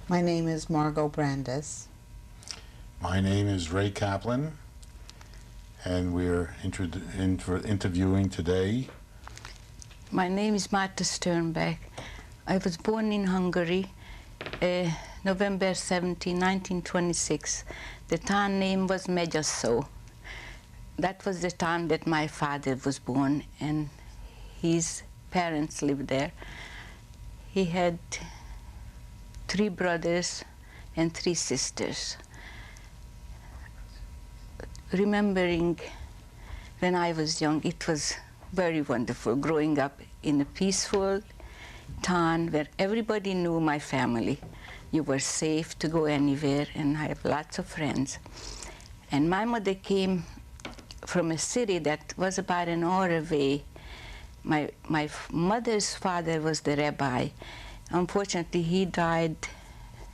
My name is Margot Brandis. My name is Ray Kaplan, and we're interviewing today. My name is Marta Sternbach. I was born in Hungary, November 17, 1926. The town name was Megyasszó. That was the town that my father was born, and his parents lived there. He had 3 brothers and 3 sisters. Remembering when I was young, it was very wonderful growing up in a peaceful town where everybody knew my family. You were safe to go anywhere, and I have lots of friends. And my mother came from a city that was about an hour away. My mother's father was the rabbi. Unfortunately, he died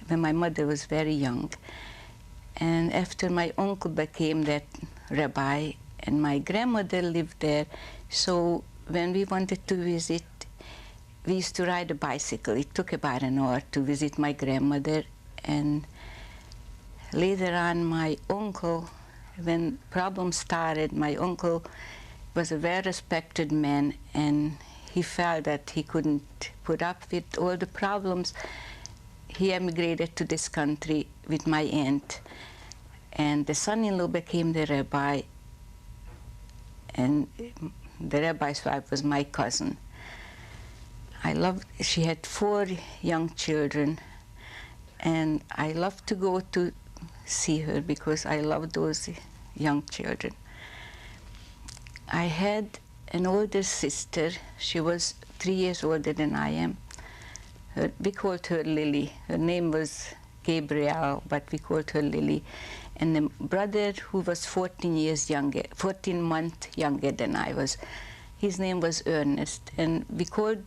when my mother was very young. And after my uncle became that rabbi, and my grandmother lived there, so when we wanted to visit, we used to ride a bicycle. It took about an hour to visit my grandmother. And later on, my uncle, when problems started, my uncle was a well-respected man, and he felt that he couldn't put up with all the problems. He emigrated to this country with my aunt, and the son-in-law became the rabbi, and the rabbi's wife was my cousin. She had 4 young children, and I loved to go to see her because I loved those young children. I had an older sister. She was 3 years older than I am. We called her Lily. Her name was Gabrielle, but we called her Lily. And the brother who was 14 months younger than I was, his name was Ernest, and we called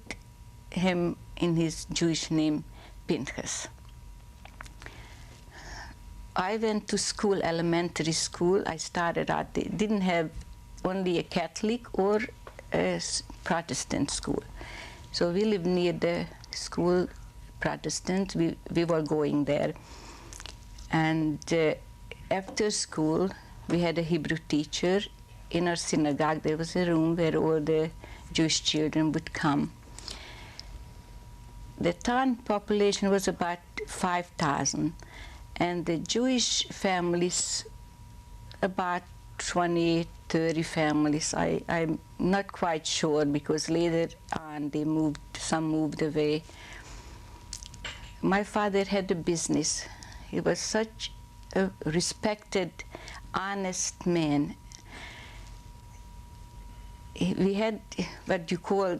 him in his Jewish name Pinchas. I went to school, elementary school. I started out, they didn't have only a Catholic or a Protestant school. So we lived near the school, Protestant. We were going there. And after school, we had a Hebrew teacher. In our synagogue, there was a room where all the Jewish children would come. The town population was about 5,000, and the Jewish families, about 20, 30 families. I'm not quite sure, because later on some moved away. My father had a business. He was such a respected, honest man. We had what you call,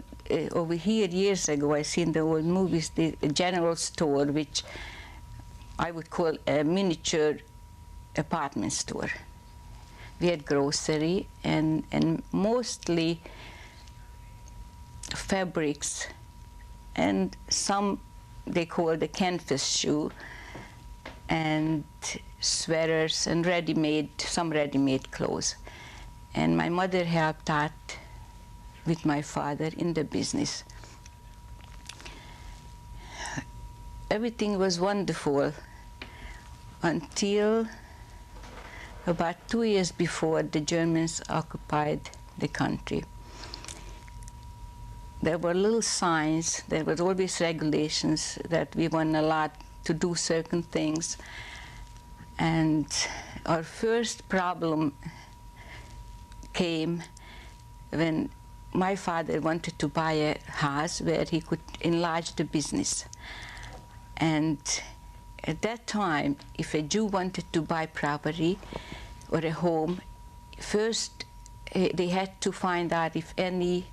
over here years ago, I seen the old movies, the general store, which I would call a miniature apartment store. We had grocery and mostly fabrics, and some they call the canvas shoe, and sweaters, and some ready-made clothes. And my mother helped out with my father in the business. Everything was wonderful until about 2 years before the Germans occupied the country. There were little signs, there was always regulations that we weren't allowed to do certain things. And our first problem came when my father wanted to buy a house where he could enlarge the business. And at that time, if a Jew wanted to buy property or a home, first they had to find out if any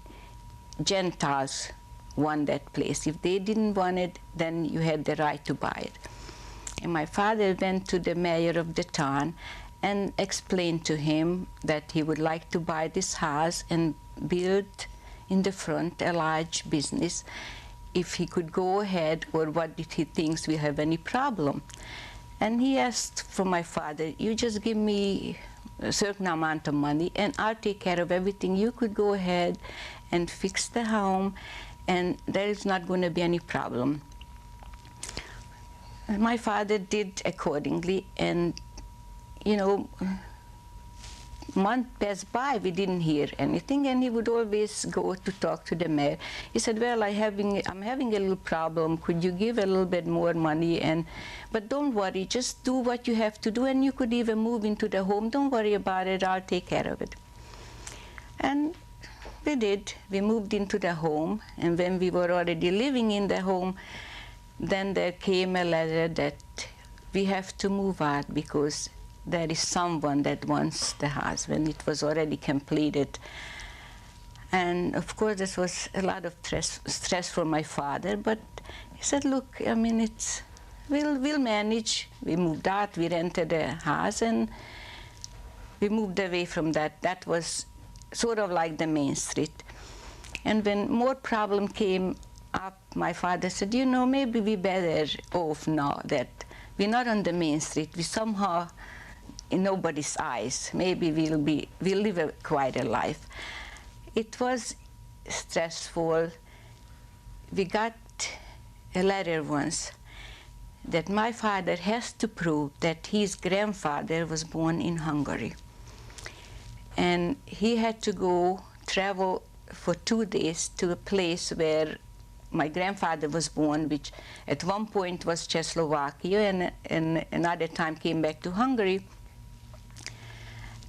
Gentiles want that place. If they didn't want it, then you had the right to buy it. And my father went to the mayor of the town and explained to him that he would like to buy this house and build in the front a large business, if he could go ahead, or what did he think we have any problem. And he asked for my father, you just give me a certain amount of money and I'll take care of everything. You could go ahead and fix the home, and there is not going to be any problem. my father did accordingly, and you know, month passed by, we didn't hear anything, and he would always go to talk to the mayor. He said, well, I'm having a little problem. Could you give a little bit more money? But don't worry, just do what you have to do, and you could even move into the home. Don't worry about it, I'll take care of it. And we did. We moved into the home, and when we were already living in the home, then there came a letter that we have to move out because there is someone that wants the house when it was already completed. And of course, this was a lot of stress for my father, but he said, look, I mean, we'll manage. We moved out, we rented a house, and we moved away from that. That was sort of like the main street. And when more problem came up, my father said, you know, maybe we better off now that we're not on the main street. We somehow in nobody's eyes. Maybe we'll live a quieter life. It was stressful. We got a letter once that my father has to prove that his grandfather was born in Hungary. And he had to travel for 2 days to a place where my grandfather was born, which at one point was Czechoslovakia, and another time came back to Hungary.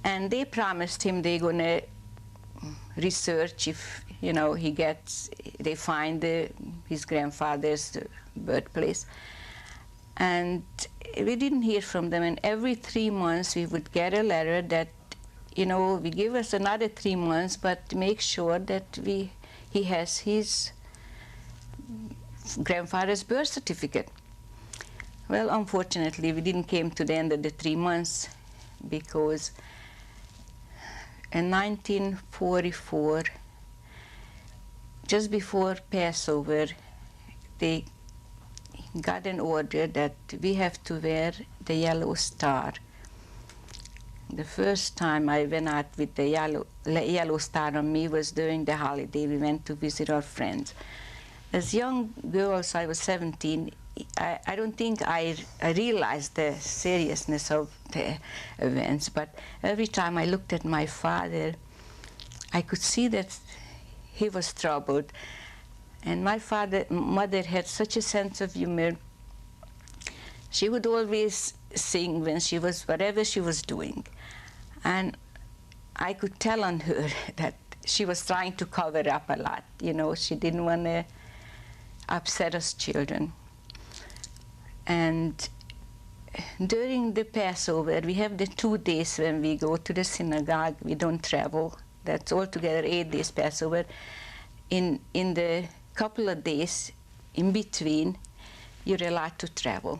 And they promised him they're going to research if, you know, they find his grandfather's birthplace. And we didn't hear from them. And every 3 months we would get a letter that, you know, we give us another 3 months, but make sure that he has his grandfather's birth certificate. Well, unfortunately, we didn't came to the end of the 3 months because in 1944, just before Passover, they got an order that we have to wear the yellow star. The first time I went out with the yellow star on me was during the holiday. We went to visit our friends. As young girls, I was 17, I don't think I realized the seriousness of the events, but every time I looked at my father, I could see that he was troubled. And my mother had such a sense of humor. She would always sing when whatever she was doing. And I could tell on her that she was trying to cover up a lot. You know, she didn't want to upset us children. And during the Passover, we have the 2 days when we go to the synagogue. We don't travel. That's altogether 8 days Passover. In the couple of days in between, you're allowed to travel.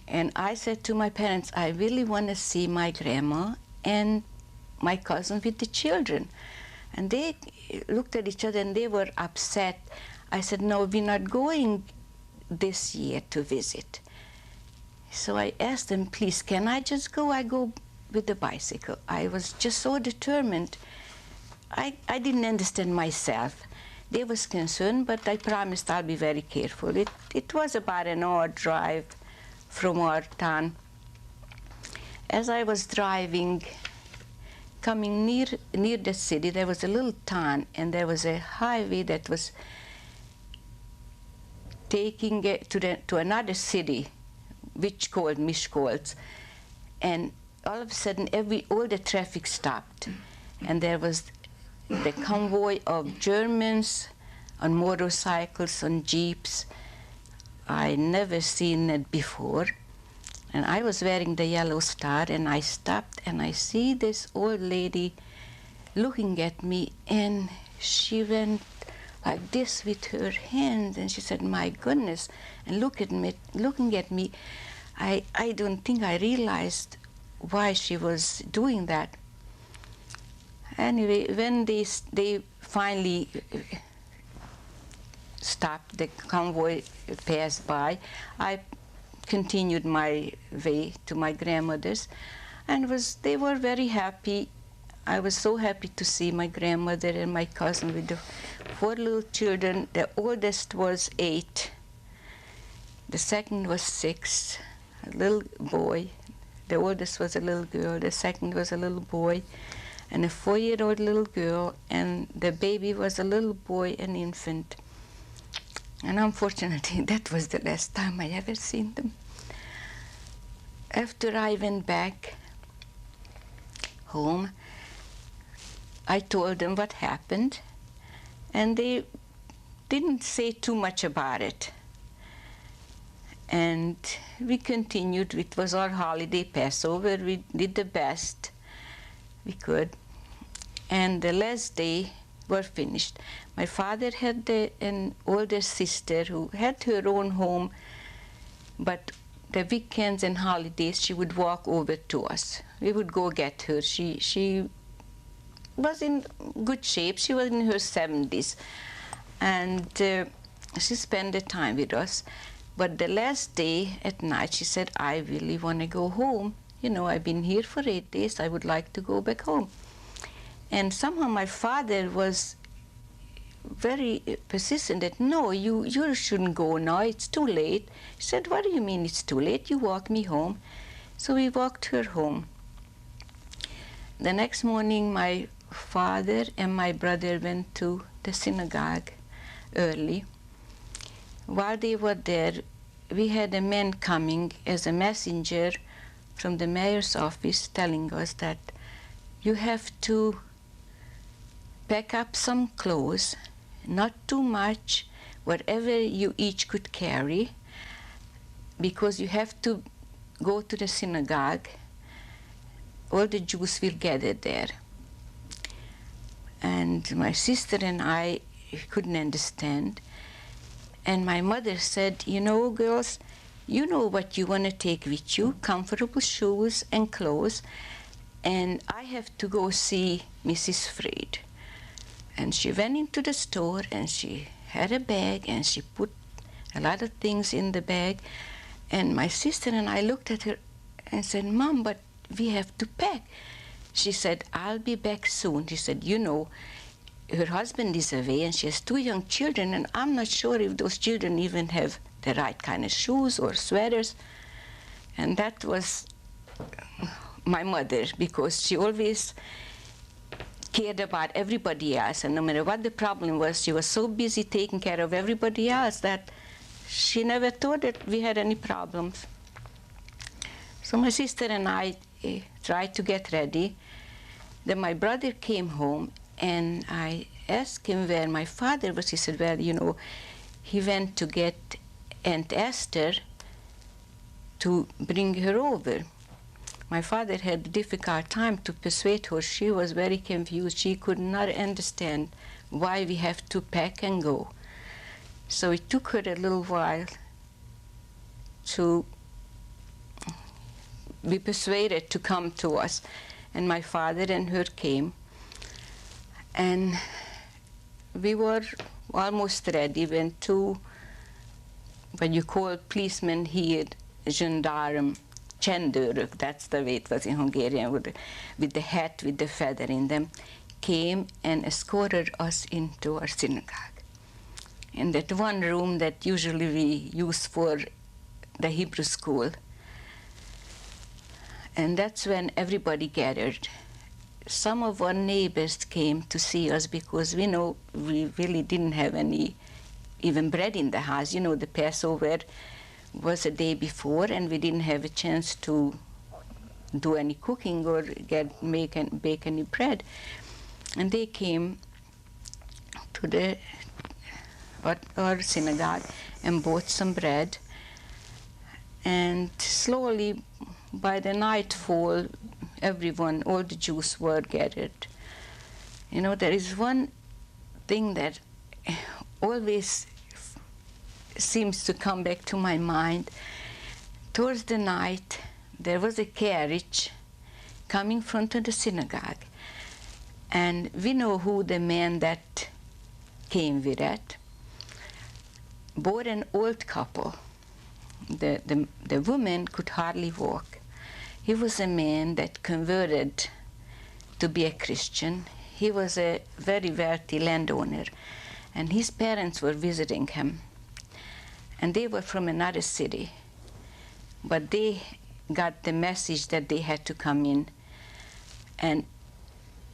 And I said to my parents, I really want to see my grandma and my cousin with the children. And they looked at each other and they were upset. I said, no, we're not going this year to visit. So I asked them, please, can I just go? I go with the bicycle. I was just so determined. I didn't understand myself. They was concerned, but I promised I'll be very careful. It was about an hour drive from our town. As I was driving, coming near the city, there was a little town, and there was a highway that was taking it to another city, which called Miskolc. And all of a sudden, all the traffic stopped, and there was the convoy of Germans on motorcycles, on jeeps. I never seen it before. And I was wearing the yellow star, and I stopped, and I see this old lady looking at me, and she went like this with her hands, and she said, my goodness, and looking at me, I don't think I realized why she was doing that. Anyway, when they finally stopped, the convoy passed by, I continued my way to my grandmother's, and they were very happy. I was so happy to see my grandmother and my cousin with the 4 little children. The oldest was 8. The second was 6, a little boy. The oldest was a little girl, the second was a little boy, and a 4-year-old little girl, and the baby was a little boy, an infant. And unfortunately, that was the last time I ever seen them. After I went back home, I told them what happened, and they didn't say too much about it. And we continued. It was our holiday, Passover. We did the best we could. And the last day were finished. My father had an older sister who had her own home, but the weekends and holidays she would walk over to us. We would go get her. She was in good shape. She was in her 70s. And she spent the time with us. But the last day at night, she said, I really want to go home. You know, I've been here for 8 days. I would like to go back home. And somehow my father was very persistent that, no, you shouldn't go now. It's too late. He said, what do you mean it's too late? You walk me home. So we walked her home. The next morning, my father and my brother went to the synagogue early. While they were there, we had a man coming as a messenger from the mayor's office telling us that you have to pack up some clothes, not too much, whatever you each could carry, because you have to go to the synagogue. All the Jews will gather there. And my sister and I couldn't understand. And my mother said, you know, girls, you know what you want to take with you, comfortable shoes and clothes, and I have to go see Mrs. Fried. And she went into the store, and she had a bag, and she put a lot of things in the bag. And my sister and I looked at her and said, Mom, but we have to pack. She said, I'll be back soon. She said, you know, her husband is away, and she has 2 young children, and I'm not sure if those children even have the right kind of shoes or sweaters. And that was my mother, because she always cared about everybody else, and no matter what the problem was, she was so busy taking care of everybody else that she never thought that we had any problems. So my sister and I tried to get ready. Then my brother came home, and I asked him where my father was. He said, well, you know, he went to get Aunt Esther to bring her over. My father had a difficult time to persuade her. She was very confused. She could not understand why we have to pack and go. So it took her a little while to be persuaded to come to us. And my father and her came. And we were almost ready when 2, what you call policemen here, gendarme, csendőrök, that's the way it was in Hungarian, with the hat with the feather in them, came and escorted us into our synagogue. In that one room that usually we use for the Hebrew school. And that's when everybody gathered. Some of our neighbors came to see us because we know we really didn't have any even bread in the house. You know, the Passover was a day before, and we didn't have a chance to do any cooking or bake any bread. And they came to our synagogue and bought some bread. And slowly, by the nightfall, everyone, all the Jews were gathered. You know, there is one thing that always seems to come back to my mind. Towards the night, there was a carriage coming from the synagogue. And we know who the man that came with it. Bore an old couple. The woman could hardly walk. He was a man that converted to be a Christian. He was a very wealthy landowner, and his parents were visiting him. and they were from another city. But they got the message that they had to come in. And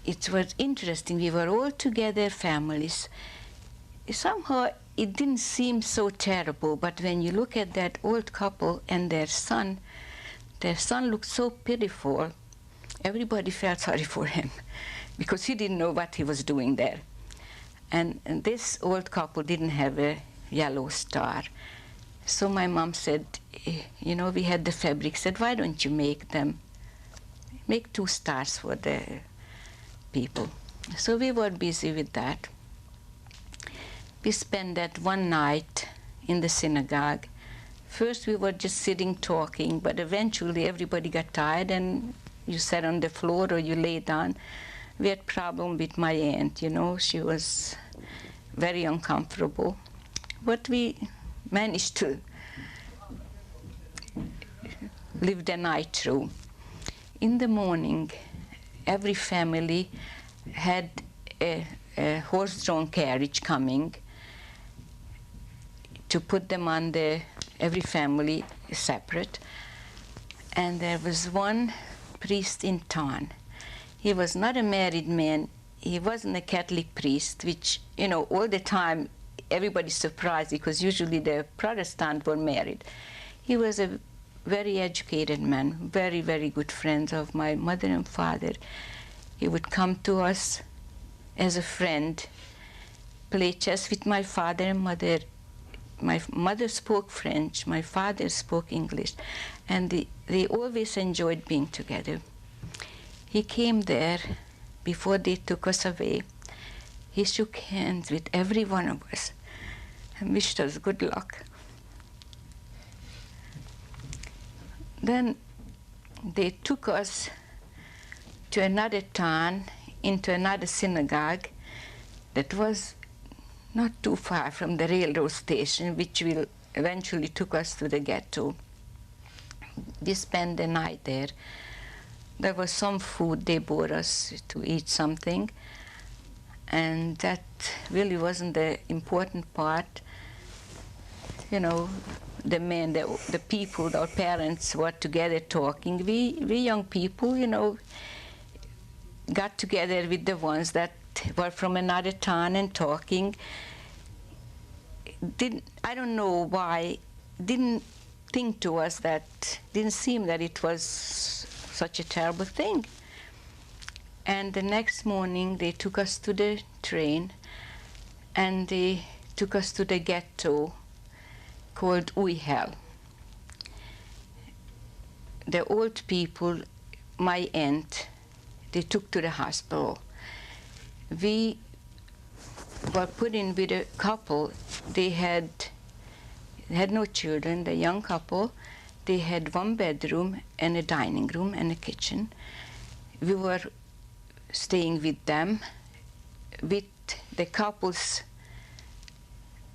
it was interesting. We were all together, families. Somehow it didn't seem so terrible, but when you look at that old couple and their son looked so pitiful. Everybody felt sorry for him because he didn't know what he was doing there. And this old couple didn't have a yellow star. So my mom said, you know, we had the fabric, said, why don't you make 2 stars for the people? So we were busy with that. We spent that one night in the synagogue. First we were just sitting talking, but eventually everybody got tired and you sat on the floor or you lay down. We had problem with my aunt, you know, she was very uncomfortable. But we managed to live the night through. In the morning, every family had a horse-drawn carriage coming to put them on every family separate. And there was one priest in town. He was not a married man. He wasn't a Catholic priest, which, you know, all the time everybody's surprised because usually the Protestant were married. He was a very educated man, very, very good friends of my mother and father. He would come to us as a friend, play chess with my father and mother. My mother spoke French, my father spoke English, and they always enjoyed being together. He came there before they took us away. He shook hands with every one of us and wished us good luck. Then they took us to another town, into another synagogue that was not too far from the railroad station, which will eventually took us to the ghetto. We spent the night there. There was some food they bought us to eat something, and that really wasn't the important part. You know, the men, the people, our parents were together talking. We young people, you know, got together with the ones that were from another town and talking. I don't know why, didn't think to us that, didn't seem that it was such a terrible thing. And the next morning they took us to the train and they took us to the ghetto called Újhely. The old people, my aunt, they took to the hospital. We were put in with a couple. They had no children, the young couple. They had 1 bedroom and a dining room and a kitchen. We were staying with them, with the couples,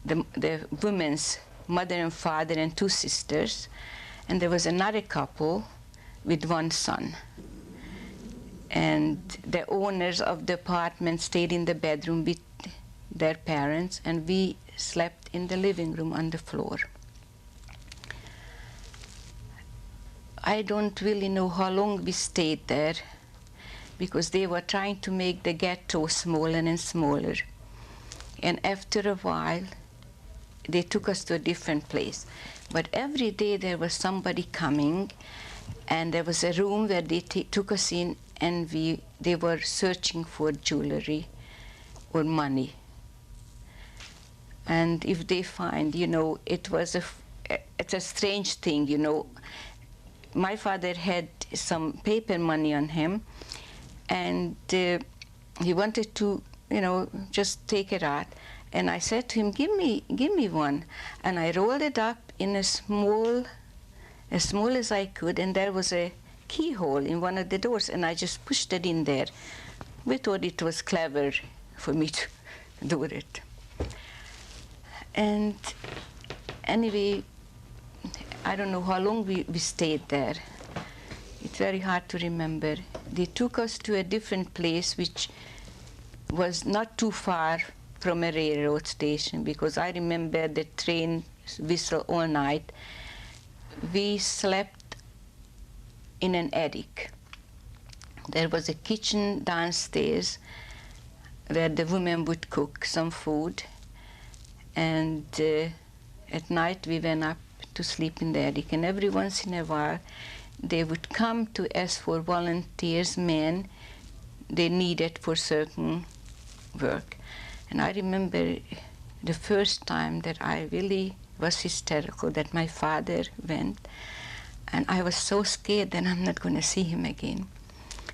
the women's mother and father and 2 sisters, and there was another couple with 1 son. And the owners of the apartment stayed in the bedroom with their parents, and we slept in the living room on the floor. I don't really know how long we stayed there, because they were trying to make the ghetto smaller and smaller. And after a while, they took us to a different place. But every day there was somebody coming, and there was a room where they took us in, and they were searching for jewelry or money. And if they find, you know, it's a strange thing, you know. My father had some paper money on him, and he wanted to, you know, just take it out. And I said to him, give me one. And I rolled it up in as small as I could, and there was a keyhole in one of the doors, and I just pushed it in there. We thought it was clever for me to do it. And anyway, I don't know how long we stayed there. It's very hard to remember. They took us to a different place, which was not too far from a railroad station, because I remember the train whistle all night. We slept in an attic. There was a kitchen downstairs where the women would cook some food, and at night we went up to sleep in the attic, and every once in a while they would come to ask for volunteers, men they needed for certain work. And I remember the first time that I really was hysterical, that my father went, and I was so scared that I'm not going to see him again.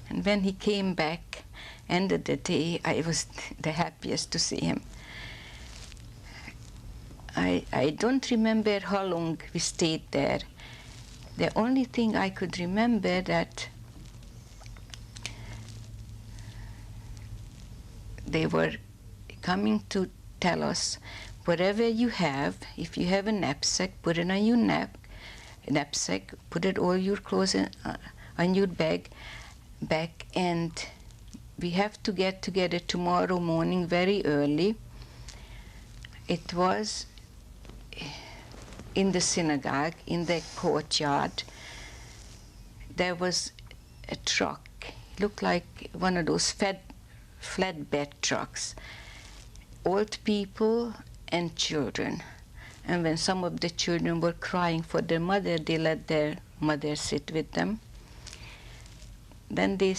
And when he came back, end of the day, I was the happiest to see him. I don't remember how long we stayed there. The only thing I could remember that they were coming to tell us, whatever you have, if you have a knapsack, put it on your knapsack, put it all your clothes on your back, and we have to get together tomorrow morning very early. It was in the synagogue, in the courtyard. There was a truck. It looked like one of those flatbed trucks. Old people and children. And when some of the children were crying for their mother, they let their mother sit with them. Then they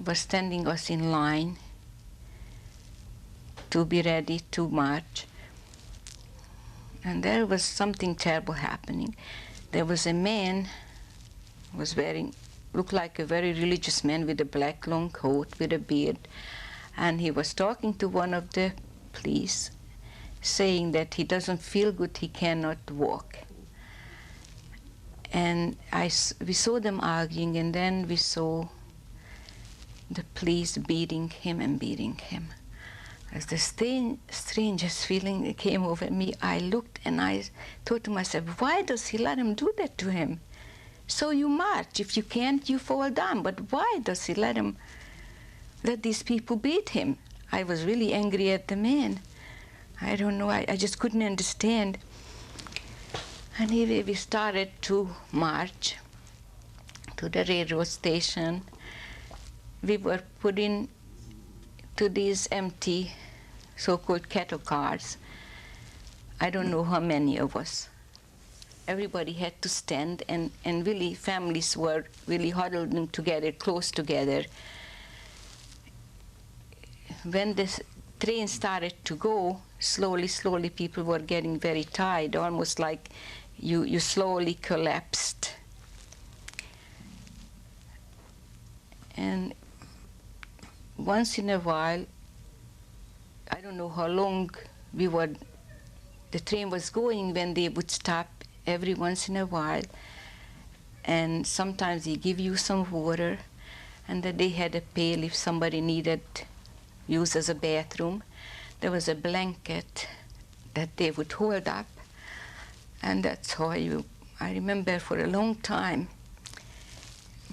were standing us in line to be ready to march. And there was something terrible happening. There was a man who was looked like a very religious man with a black long coat, with a beard, and he was talking to one of the police, saying that he doesn't feel good, he cannot walk. And we saw them arguing, and then we saw the police beating him and beating him. As the strangest feeling came over me, I looked and I thought to myself, why does he let him do that to him? So you march. If you can't, you fall down. But why does he let these people beat him? I was really angry at the man. I don't know, I just couldn't understand. Anyway, we started to march to the railroad station. We were put in to these empty so-called cattle cars. I don't know how many of us. Everybody had to stand, and really families were really huddled together, close together. When the train started to go, slowly people were getting very tired, almost like you slowly collapsed. And once in a while, I don't know how long the train was going, when they would stop every once in a while, and sometimes they give you some water, and that they had a pail if somebody needed use as a bathroom. There was a blanket that they would hold up, and that's how I remember for a long time,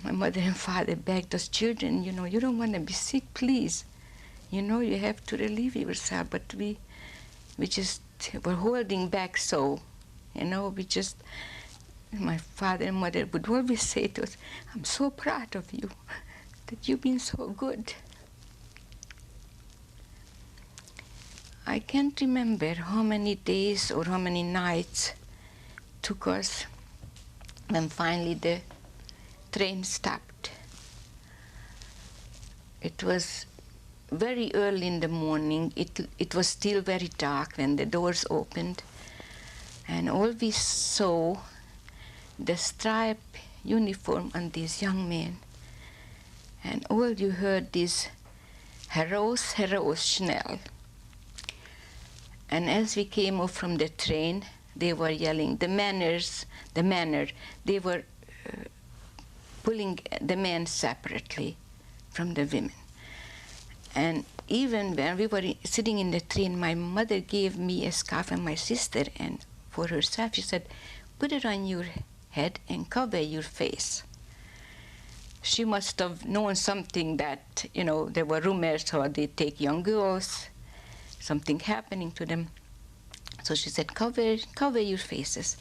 my mother and father begged us, children, you don't want to be sick, please. You have to relieve yourself. But we just were holding back, so, my father and mother would always say to us, I'm so proud of you, that you've been so good. I can't remember how many days or how many nights took us when finally the train stopped. It was very early in the morning. It was still very dark when the doors opened, and all we saw the striped uniform on these young men, and all you heard is heraus, heraus, schnell. And as we came off from the train, they were yelling, the manner. They were pulling the men separately from the women. And even when we were sitting in the train, my mother gave me a scarf, and my sister, and for herself, she said, put it on your head and cover your face. She must have known something that, there were rumors how they take young girls, something happening to them. So she said, cover your faces.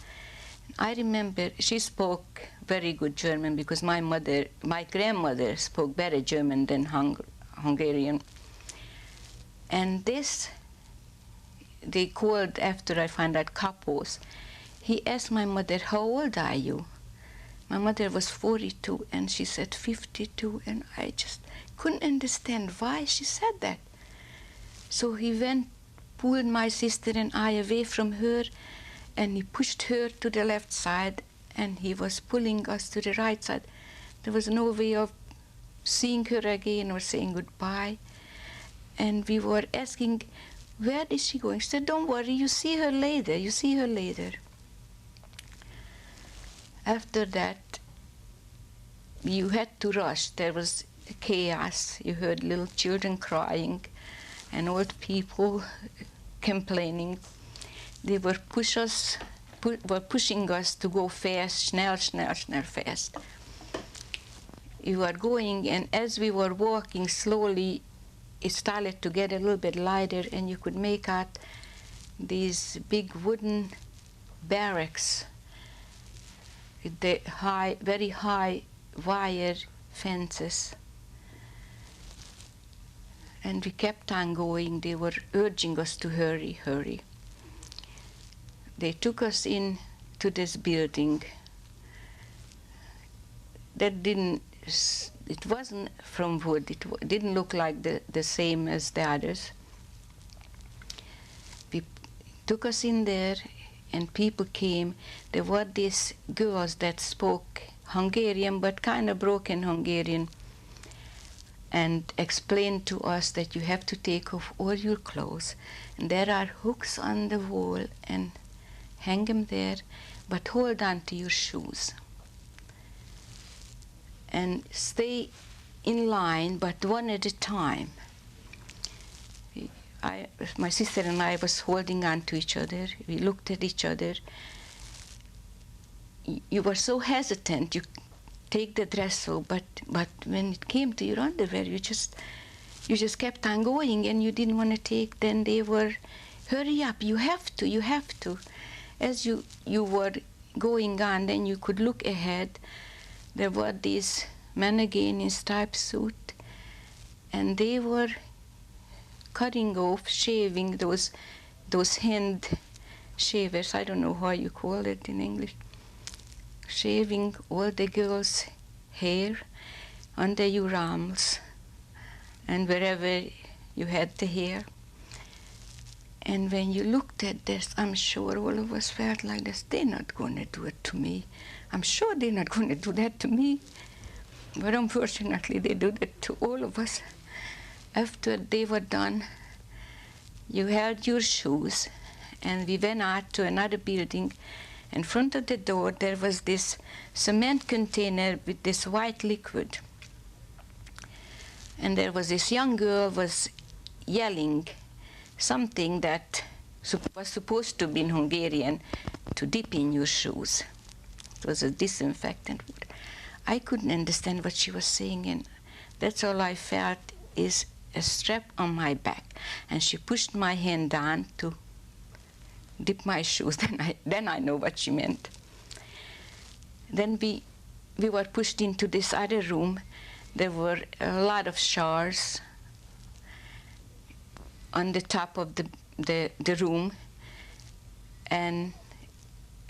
I remember she spoke very good German because my grandmother spoke better German than Hungarian. And this, they called, after I found out, kapos. He asked my mother, how old are you? My mother was 42 and she said 52, and I just couldn't understand why she said that. So he went, pulled my sister and I away from her, and he pushed her to the left side, and he was pulling us to the right side. There was no way of seeing her again or saying goodbye. And we were asking, where is she going? She said, don't worry, you see her later, you see her later. After that, you had to rush. There was chaos. You heard little children crying and old people complaining. They were pushing us to go fast, schnell, schnell, schnell, fast. You were going, and as we were walking slowly, it started to get a little bit lighter, and you could make out these big wooden barracks with the very high wire fences. And we kept on going. They were urging us to hurry, hurry. They took us in to this building. It wasn't from wood. It didn't look like the same as the others. We took us in there, and people came. There were these girls that spoke Hungarian, but kind of broken Hungarian, and explained to us that you have to take off all your clothes. And there are hooks on the wall, and hang them there, but hold on to your shoes. And stay in line, but one at a time. My sister and I was holding on to each other. We looked at each other. You were so hesitant. You take the dress off, but when it came to your underwear, you just kept on going, and you didn't want to take. Then they were, hurry up! You have to! You have to! As you were going on, then you could look ahead. There were these men again in striped suit, and they were cutting off, shaving those hand shavers. I don't know how you call it in English. Shaving all the girls' hair under your arms and wherever you had the hair. And when you looked at this, I'm sure all of us felt like this. They're not going to do it to me. I'm sure they're not going to do that to me. But unfortunately, they did it to all of us. After they were done, you held your shoes, and we went out to another building. In front of the door, there was this cement container with this white liquid. And there was this young girl was yelling something that was supposed to be in Hungarian, to dip in your shoes. It was a disinfectant. I couldn't understand what she was saying, and that's all I felt is a strap on my back. And she pushed my hand down to dip my shoes. Then I know what she meant. Then we were pushed into this other room. There were a lot of showers on the top of the room, and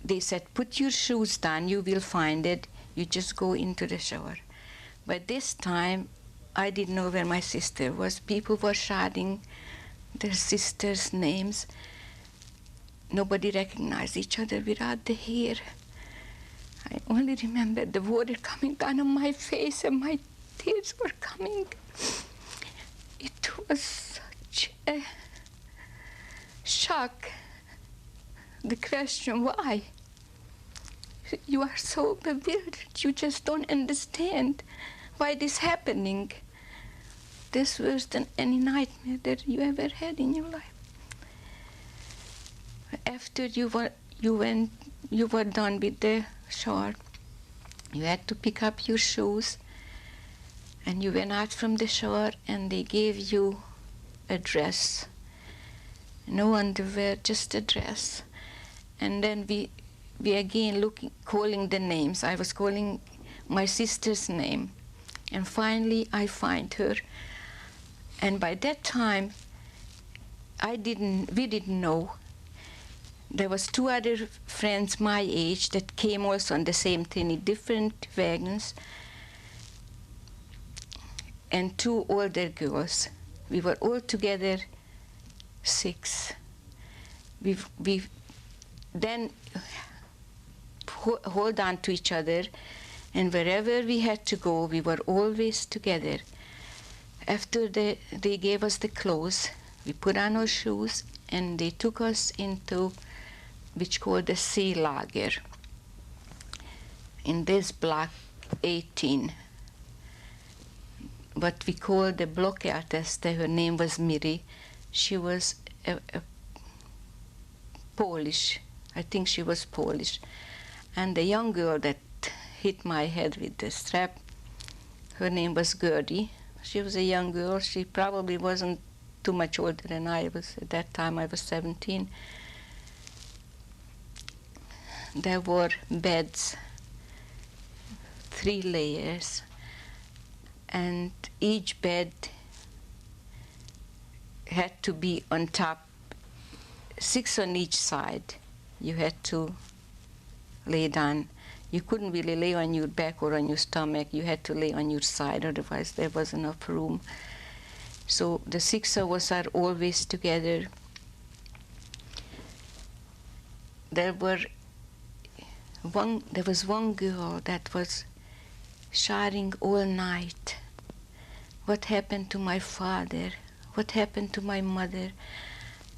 they said, put your shoes down, you will find it, you just go into the shower. But this time, I didn't know where my sister was. People were shouting their sisters' names. Nobody recognized each other without the hair. I only remember the water coming down on my face, and my tears were coming. It was such a shock. The question, why? You are so bewildered. You just don't understand why this is happening. This worse than any nightmare that you ever had in your life. After you were done with the shower, you had to pick up your shoes, and you went out from the shower, and they gave you a dress. no underwear, just a dress. And then we again calling the names. I was calling my sister's name, and finally I find her. And by that time, we didn't know. There was 2 other friends my age that came also on the same train in different wagons, and 2 older girls. We were all together 6. We then hold on to each other, and wherever we had to go, we were always together. After they gave us the clothes, we put on our shoes, and they took us into which called the sea lager in this block 18. What we called the blockärteste. Her name was Miri. She was a Polish. I think she was Polish. And the young girl that hit my head with the strap, her name was Gertie. She was a young girl. She probably wasn't too much older than I was. At that time, I was 17. There were beds, 3 layers, and each bed had to be on top, 6 on each side. You had to lay down. You couldn't really lay on your back or on your stomach. You had to lay on your side, otherwise there was enough room. So the 6 of us are always together. There was one girl that was shouting all night, "What happened to my father? What happened to my mother?"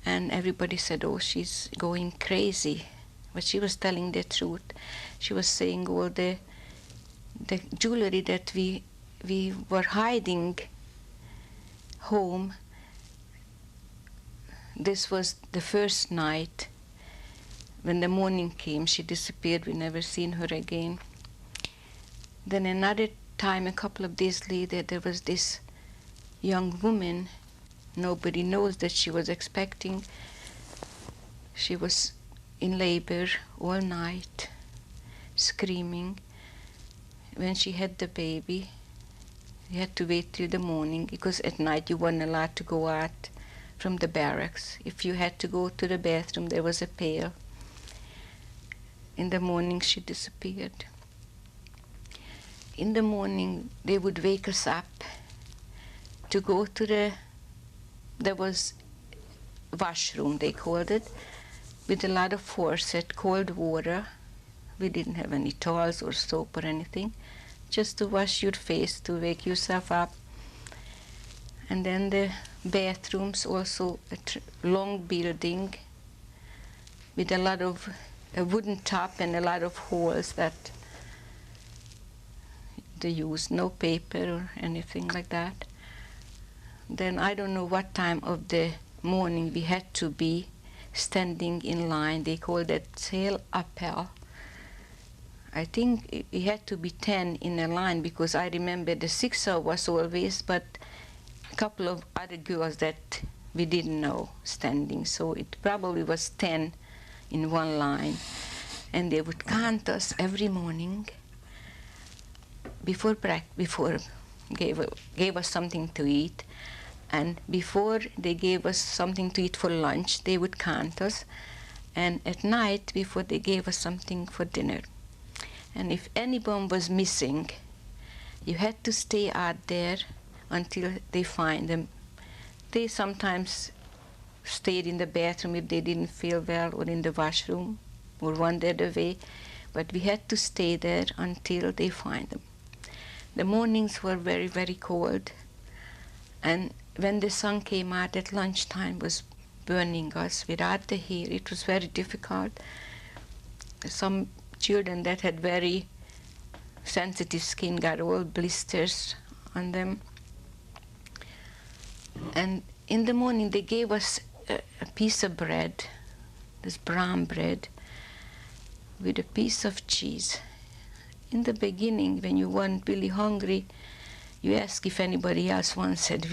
And everybody said, "Oh, she's going crazy." But she was telling the truth. She was saying all the jewelry that we were hiding home. This was the first night. When the morning came, she disappeared. We never seen her again. Then another time, a couple of days later, there was this young woman. Nobody knows that she was expecting. She was in labor all night, screaming. When she had the baby, you had to wait till the morning, because at night you weren't allowed to go out from the barracks. If you had to go to the bathroom, there was a pail. In the morning, she disappeared. In the morning, they would wake us up to go to there was washroom, they called it, with a lot of faucet, cold water. We didn't have any towels or soap or anything, just to wash your face, to wake yourself up. And then the bathrooms, also a long building with a lot of a wooden top and a lot of holes that they used, no paper or anything like that. Then I don't know what time of the morning we had to be standing in line. They called it Zeelappel. I think it had to be 10 in a line, because I remember the 6 of us always, but a couple of other girls that we didn't know standing. So it probably was 10 in one line. And they would count us every morning before gave us something to eat. And before they gave us something to eat for lunch, they would count us. And at night, before they gave us something for dinner. And if anyone was missing, you had to stay out there until they find them. They sometimes stayed in the bathroom if they didn't feel well, or in the washroom, or wandered away. But we had to stay there until they find them. The mornings were very, very cold. And when the sun came out at lunchtime, was burning us without the heat. It was very difficult. Some children that had very sensitive skin got all blisters on them. And in the morning they gave us a piece of bread, this brown bread, with a piece of cheese. In the beginning, when you weren't really hungry, you ask if anybody else wants it.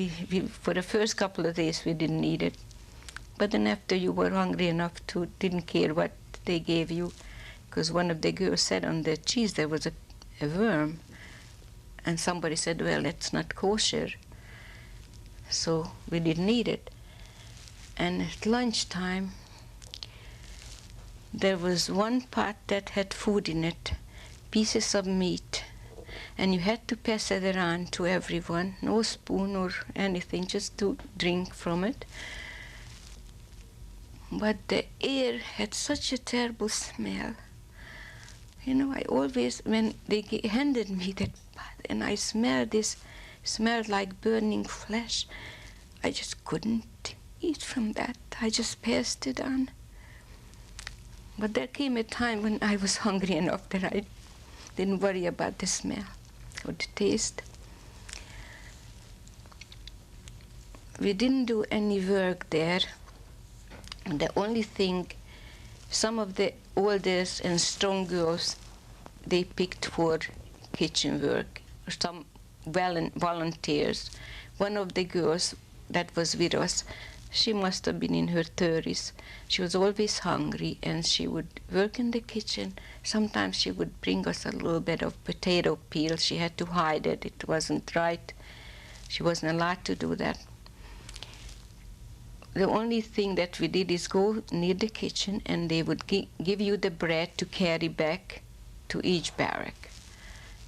For the first couple of days, we didn't eat it. But then after you were hungry enough to, didn't care what they gave you, because one of the girls said on the cheese there was a worm, and somebody said, well, it's not kosher, so we didn't eat it. And at lunchtime, there was one pot that had food in it, pieces of meat, and you had to pass it around to everyone, no spoon or anything, just to drink from it. But the air had such a terrible smell. You know, I always, when they handed me that pot and I smelled like burning flesh, I just couldn't eat from that. I just passed it on. But there came a time when I was hungry enough that I didn't worry about the smell or the taste. We didn't do any work there. The only thing, some of the oldest and strong girls, they picked for kitchen work, or some volunteers. One of the girls that was with us, she must have been in her 30s. She was always hungry, and she would work in the kitchen. Sometimes she would bring us a little bit of potato peel. She had to hide it. It wasn't right. She wasn't allowed to do that. The only thing that we did is go near the kitchen, and they would give you the bread to carry back to each barrack,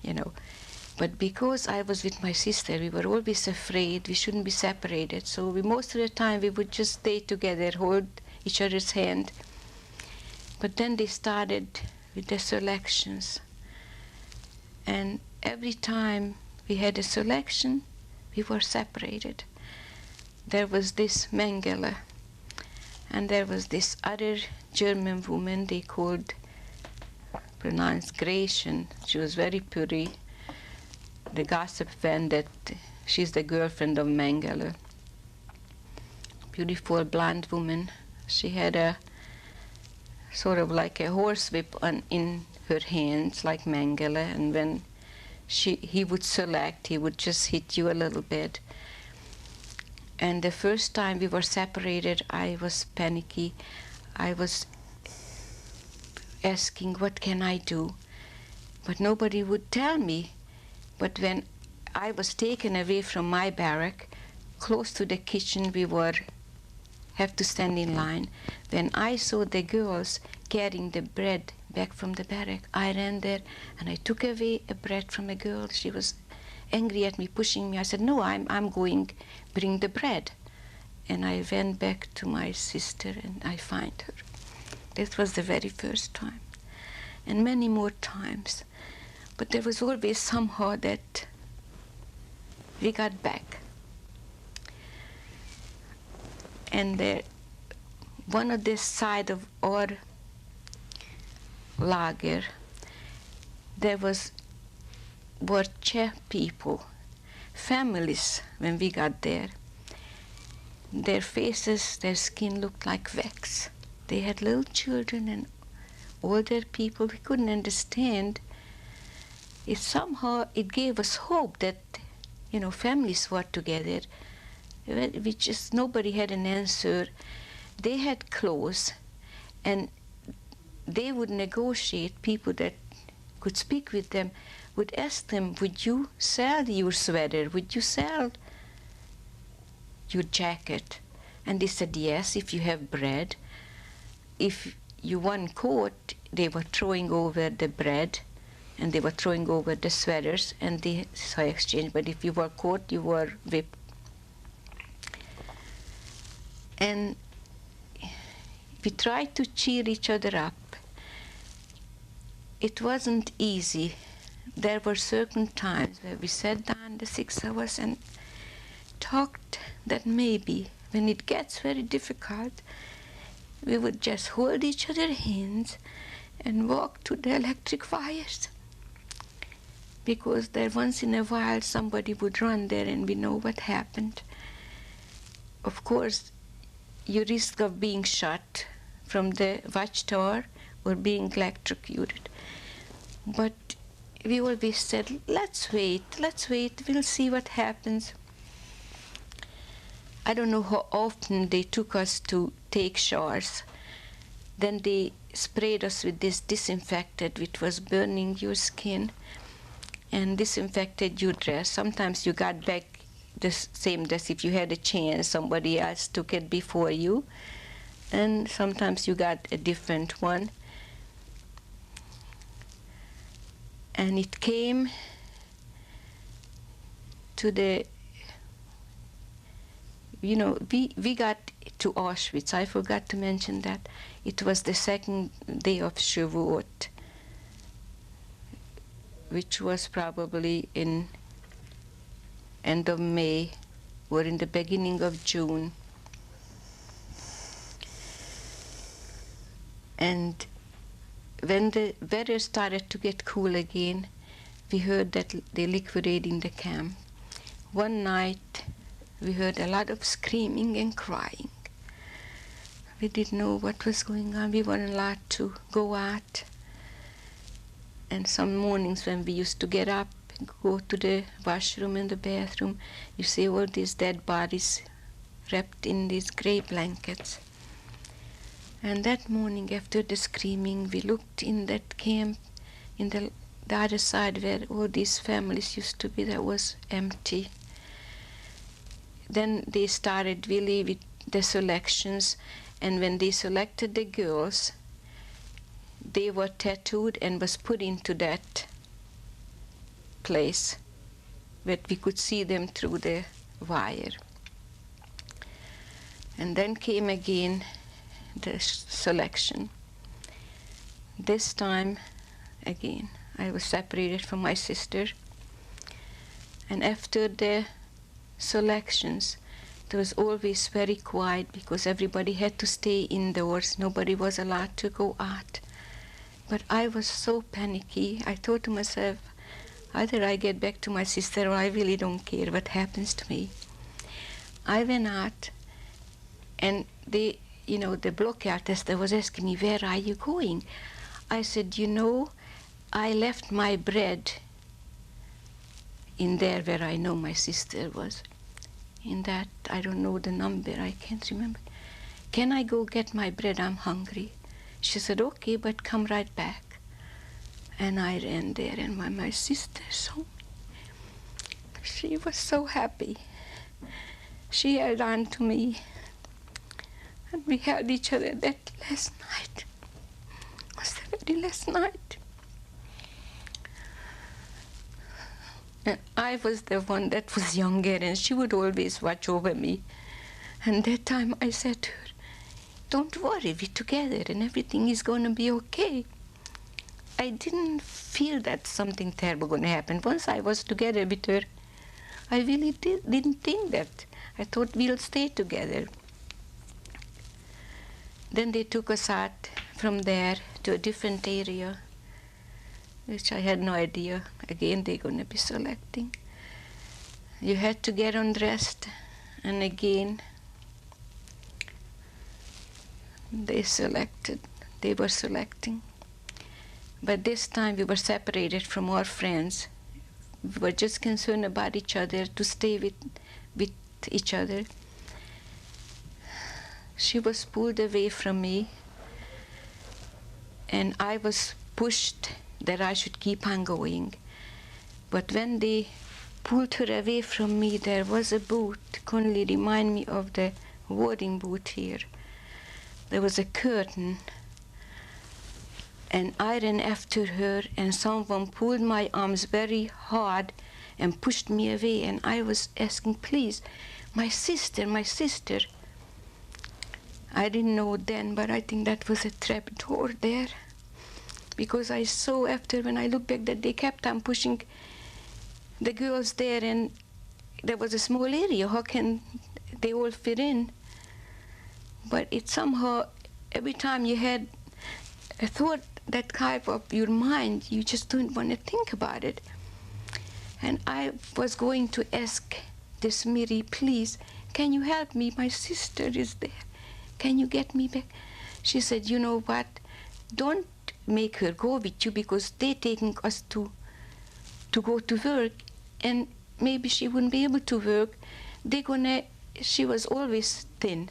you know. But because I was with my sister, we were always afraid we shouldn't be separated. So most of the time we would just stay together, hold each other's hand. But then they started with the selections. And every time we had a selection, we were separated. There was this Mengele, and there was this other German woman they pronounced Grecian. She was very pretty. The gossip went that she's the girlfriend of Mengele. Beautiful blonde woman. She had a sort of like a horsewhip in her hands, like Mengele, and when he would select, he would just hit you a little bit. And the first time we were separated, I was panicky. I was asking, what can I do? But nobody would tell me. But when I was taken away from my barrack, close to the kitchen, we have to stand in line. When I saw the girls carrying the bread back from the barrack, I ran there and I took away a bread from a girl. She was angry at me, pushing me. I said, no, I'm going, bring the bread. And I went back to my sister and I found her. This was the very first time. And many more times. But there was always somehow that we got back. And one of the side of our lager, there were Czech people, families, when we got there. Their faces, their skin looked like wax. They had little children and older people. We couldn't understand. It gave us hope that, you know, families were together. Nobody had an answer. They had clothes, and they would negotiate. People that could speak with them would ask them, would you sell your sweater? Would you sell your jacket? And they said, yes, if you have bread. If you won court, they were throwing over the bread, and they were throwing over the sweaters, and they saw exchange. But if you were caught, you were whipped. And we tried to cheer each other up. It wasn't easy. There were certain times where we sat down, the 6 of us, and talked that maybe when it gets very difficult, we would just hold each other's hands and walk to the electric wires. Because there once in a while somebody would run there and we know what happened. Of course, you risk of being shot from the watchtower or being electrocuted. But we always said, let's wait, we'll see what happens. I don't know how often they took us to take showers. Then they sprayed us with this disinfectant, which was burning your skin, and disinfected your dress. Sometimes you got back the same dress if you had a chance. Somebody else took it before you. And sometimes you got a different one. And it came to the, you know, we got to Auschwitz. I forgot to mention that. It was the second day of Shavuot, which was probably in end of May or in the beginning of June. And when the weather started to get cool again, we heard that they liquidating the camp. One night, we heard a lot of screaming and crying. We didn't know what was going on. We weren't allowed to go out. And some mornings when we used to get up, go to the washroom and the bathroom, you see all these dead bodies wrapped in these gray blankets. And that morning after the screaming, we looked in that camp, in the other side where all these families used to be, that was empty. Then they started really with the selections, and when they selected the girls, they were tattooed and was put into that place where we could see them through the wire. And then came again the selection. This time, again, I was separated from my sister. And after the selections, there was always very quiet because everybody had to stay indoors. Nobody was allowed to go out. But I was so panicky. I thought to myself, either I get back to my sister or I really don't care what happens to me. I went out, and the blockout tester was asking me, where are you going? I said, I left my bread in there where I know my sister was. In that, I don't know the number, I can't remember. Can I go get my bread? I'm hungry. She said, okay, but come right back. And I ran there, and when my sister saw me, she was so happy. She held on to me, and we held each other that last night. It was the very last night. And I was the one that was younger, and she would always watch over me. And that time I said to her, don't worry, we're together and everything is going to be okay. I didn't feel that something terrible going to happen. Once I was together with her, I really didn't think that. I thought we'll stay together. Then they took us out from there to a different area, which I had no idea. Again, they're going to be selecting. You had to get undressed, and again, they were selecting. But this time we were separated from our friends. We were just concerned about each other, to stay with each other. She was pulled away from me, and I was pushed that I should keep on going. But when they pulled her away from me, there was a booth, only remind me of the warding booth here. There was a curtain, and I ran after her, and someone pulled my arms very hard and pushed me away, and I was asking, please, my sister, my sister. I didn't know then, but I think that was a trap door there, because I saw after, when I looked back, that they kept on pushing the girls there, and there was a small area. How can they all fit in? But it somehow, every time you had a thought that kind of your mind, you just don't want to think about it. And I was going to ask this Miri, please, can you help me? My sister is there. Can you get me back? She said, you know what? Don't make her go with you, because they're taking us to go to work, and maybe she wouldn't be able to work. They're gonna she was always thin.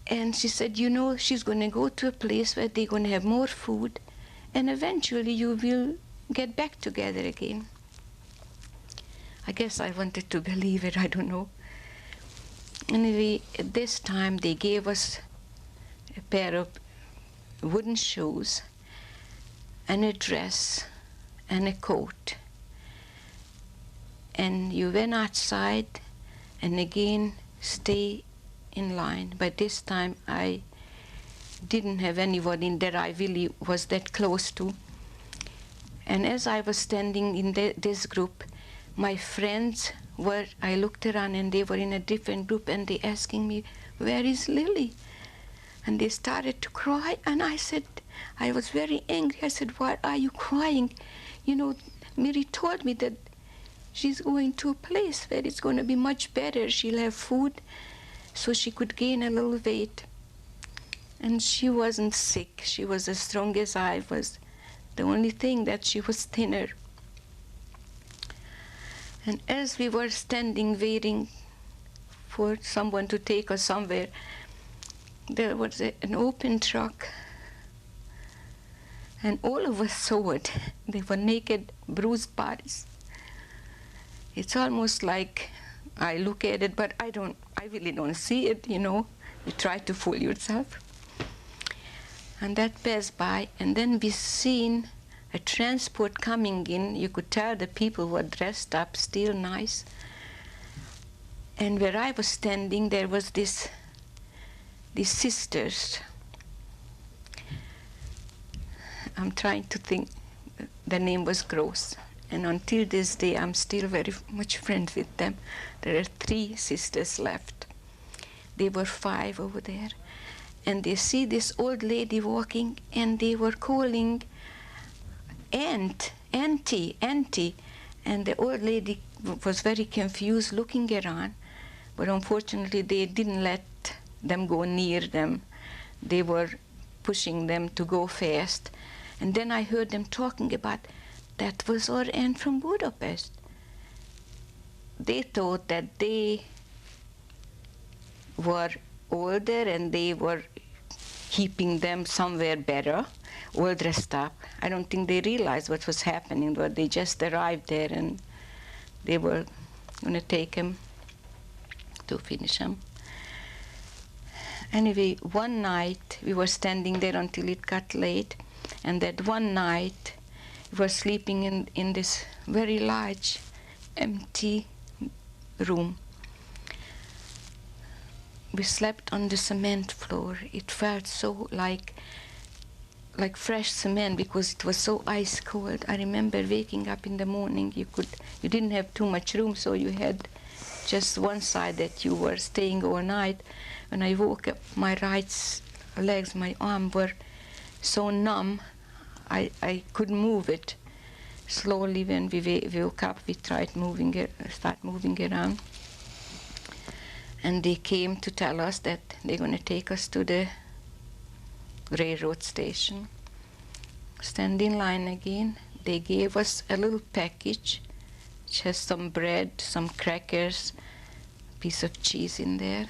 And she said, you know, she's going to go to a place where they're going to have more food, and eventually you will get back together again. I guess I wanted to believe it, I don't know. Anyway, at this time they gave us a pair of wooden shoes and a dress and a coat. And you went outside and again stay in line. By this time I didn't have anyone that I really was that close to. And as I was standing in this group, my friends were, I looked around and they were in a different group, and they asking me, where is Lily? And they started to cry, and I said, I was very angry. I said, why are you crying? You know, Miri told me that she's going to a place where it's going to be much better. She'll have food so she could gain a little weight. And she wasn't sick. She was as strong as I was. The only thing that she was thinner. And as we were standing waiting for someone to take us somewhere, there was an open truck. And all of us saw it. They were naked, bruised bodies. It's almost like I look at it, but I really don't see it, you know. You try to fool yourself. And that passed by, and then we seen a transport coming in. You could tell the people were dressed up, still nice. And where I was standing, there was these sisters. I'm trying to think. The name was Gross. And until this day, I'm still very much friends with them. There are 3 sisters left. They were 5 over there. And they see this old lady walking, and they were calling, Auntie. And the old lady was very confused, looking around. But unfortunately, they didn't let them go near them. They were pushing them to go fast. And then I heard them talking about, that was our aunt from Budapest. They thought that they were older and they were keeping them somewhere better, all dressed up. I don't think they realized what was happening, but they just arrived there and they were going to take him to finish him. Anyway, one night we were standing there until it got late, and that one night we were sleeping in this very large, empty room. We slept on the cement floor. It felt so like fresh cement because it was so ice cold. I remember waking up in the morning. You didn't have too much room, so you had just one side that you were staying overnight. When I woke up, my right legs, my arm were so numb, I couldn't move it. Slowly, when we woke up, we tried start moving around. And they came to tell us that they're going to take us to the railroad station. Stand in line again. They gave us a little package, which has some bread, some crackers, a piece of cheese in there.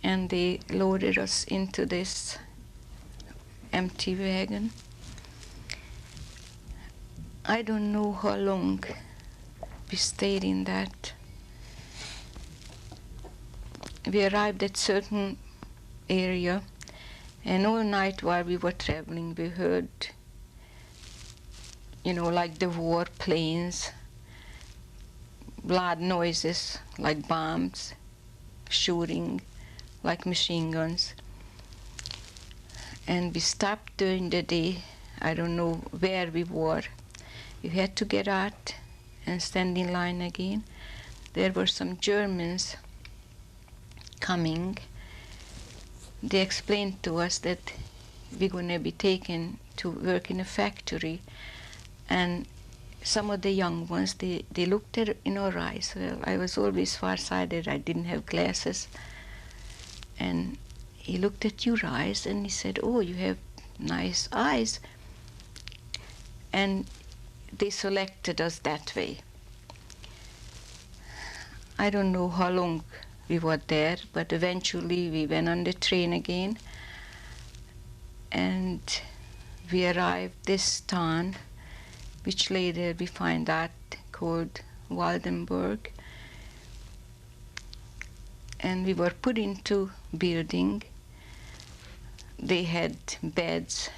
And they loaded us into this empty wagon. I don't know how long we stayed in that. We arrived at certain area, and all night while we were traveling, we heard, like the war planes, loud noises like bombs, shooting like machine guns. And we stopped during the day. I don't know where we were. We had to get out and stand in line again. There were some Germans coming. They explained to us that we're going to be taken to work in a factory, and some of the young ones, they looked in our eyes. Well, I was always far-sighted. I didn't have glasses. And he looked at your eyes and he said, "Oh, you have nice eyes." And they selected us that way. I don't know how long we were there, but eventually we went on the train again, and we arrived this town, which later we find out called Waldenburg, and we were put into building. They had beds,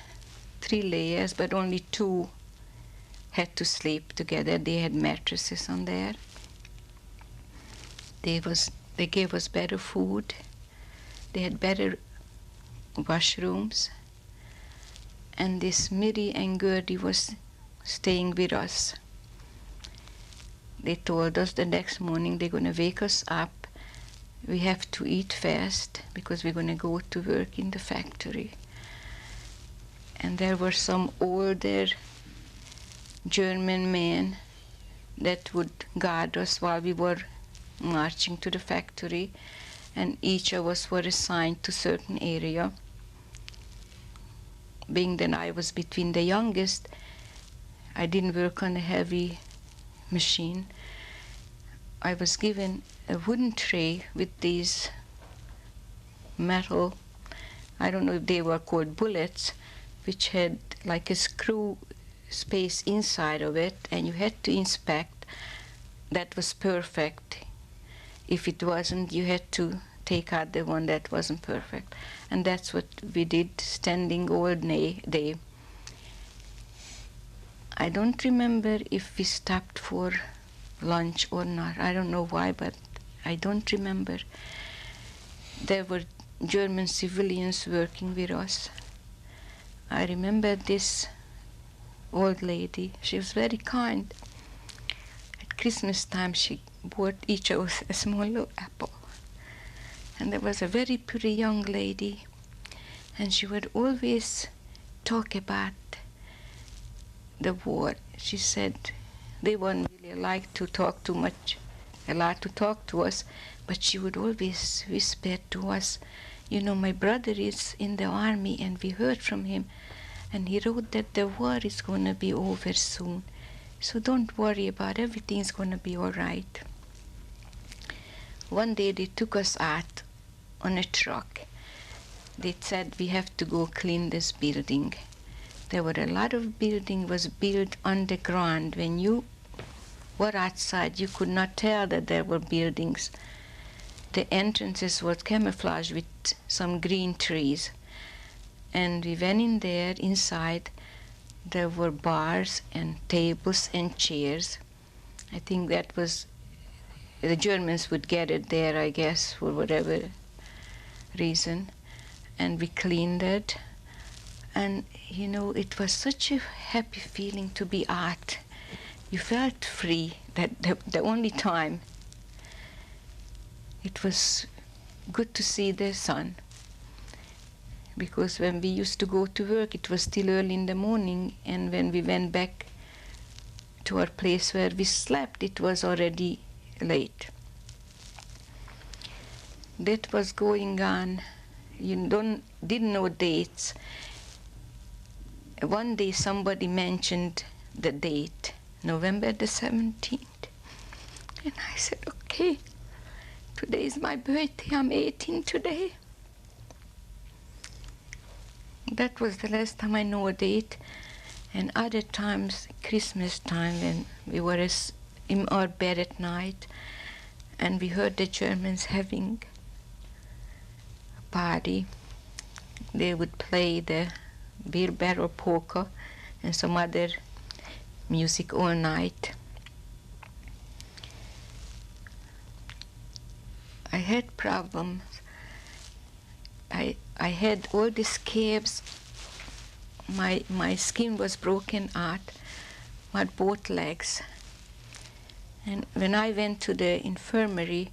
3 layers, but only 2 had to sleep together. They had mattresses on there. They gave us better food. They had better washrooms. And this Miri and Gertie was staying with us. They told us the next morning they're going to wake us up. We have to eat fast because we're going to go to work in the factory. And there were some older German men that would guard us while we were marching to the factory, and each of us were assigned to certain area. Being that I was between the youngest, I didn't work on a heavy machine. I was given a wooden tray with these metal, I don't know if they were called bullets, which had like a screw space inside of it, and you had to inspect that was perfect. If it wasn't, you had to take out the one that wasn't perfect. And that's what we did, standing all day. I don't remember if we stopped for lunch or not. I don't know why, but I don't remember. There were German civilians working with us. I remember this old lady. She was very kind. At Christmas time, she bought each of us a small little apple. And there was a very pretty young lady, and she would always talk about the war. She said they weren't really allowed to talk to us, but she would always whisper to us, you know, my brother is in the army and we heard from him, and he wrote that the war is going to be over soon. So don't worry about it, everything's going to be all right. One day they took us out on a truck. They said we have to go clean this building. There were a lot of building was built underground. When you were outside, you could not tell that there were buildings. The entrances were camouflaged with some green trees. And we went in there, inside, there were bars and tables and chairs. I think that was, the Germans would get it there, I guess, for whatever reason. And we cleaned it. And, you know, it was such a happy feeling to be out. You felt free. That the only time it was good to see the sun. Because when we used to go to work, it was still early in the morning, and when we went back to our place where we slept, it was already late. That was going on. You didn't know dates. One day somebody mentioned the date, November the 17th. And I said, okay, today is my birthday, I'm 18 today. That was the last time I know a date. And other times, Christmas time, when we were in our bed at night, and we heard the Germans having a party. They would play the wheelbarrow polka and some other music all night. I had problems. I had all the scabs. My skin was broken out, my both legs. And when I went to the infirmary,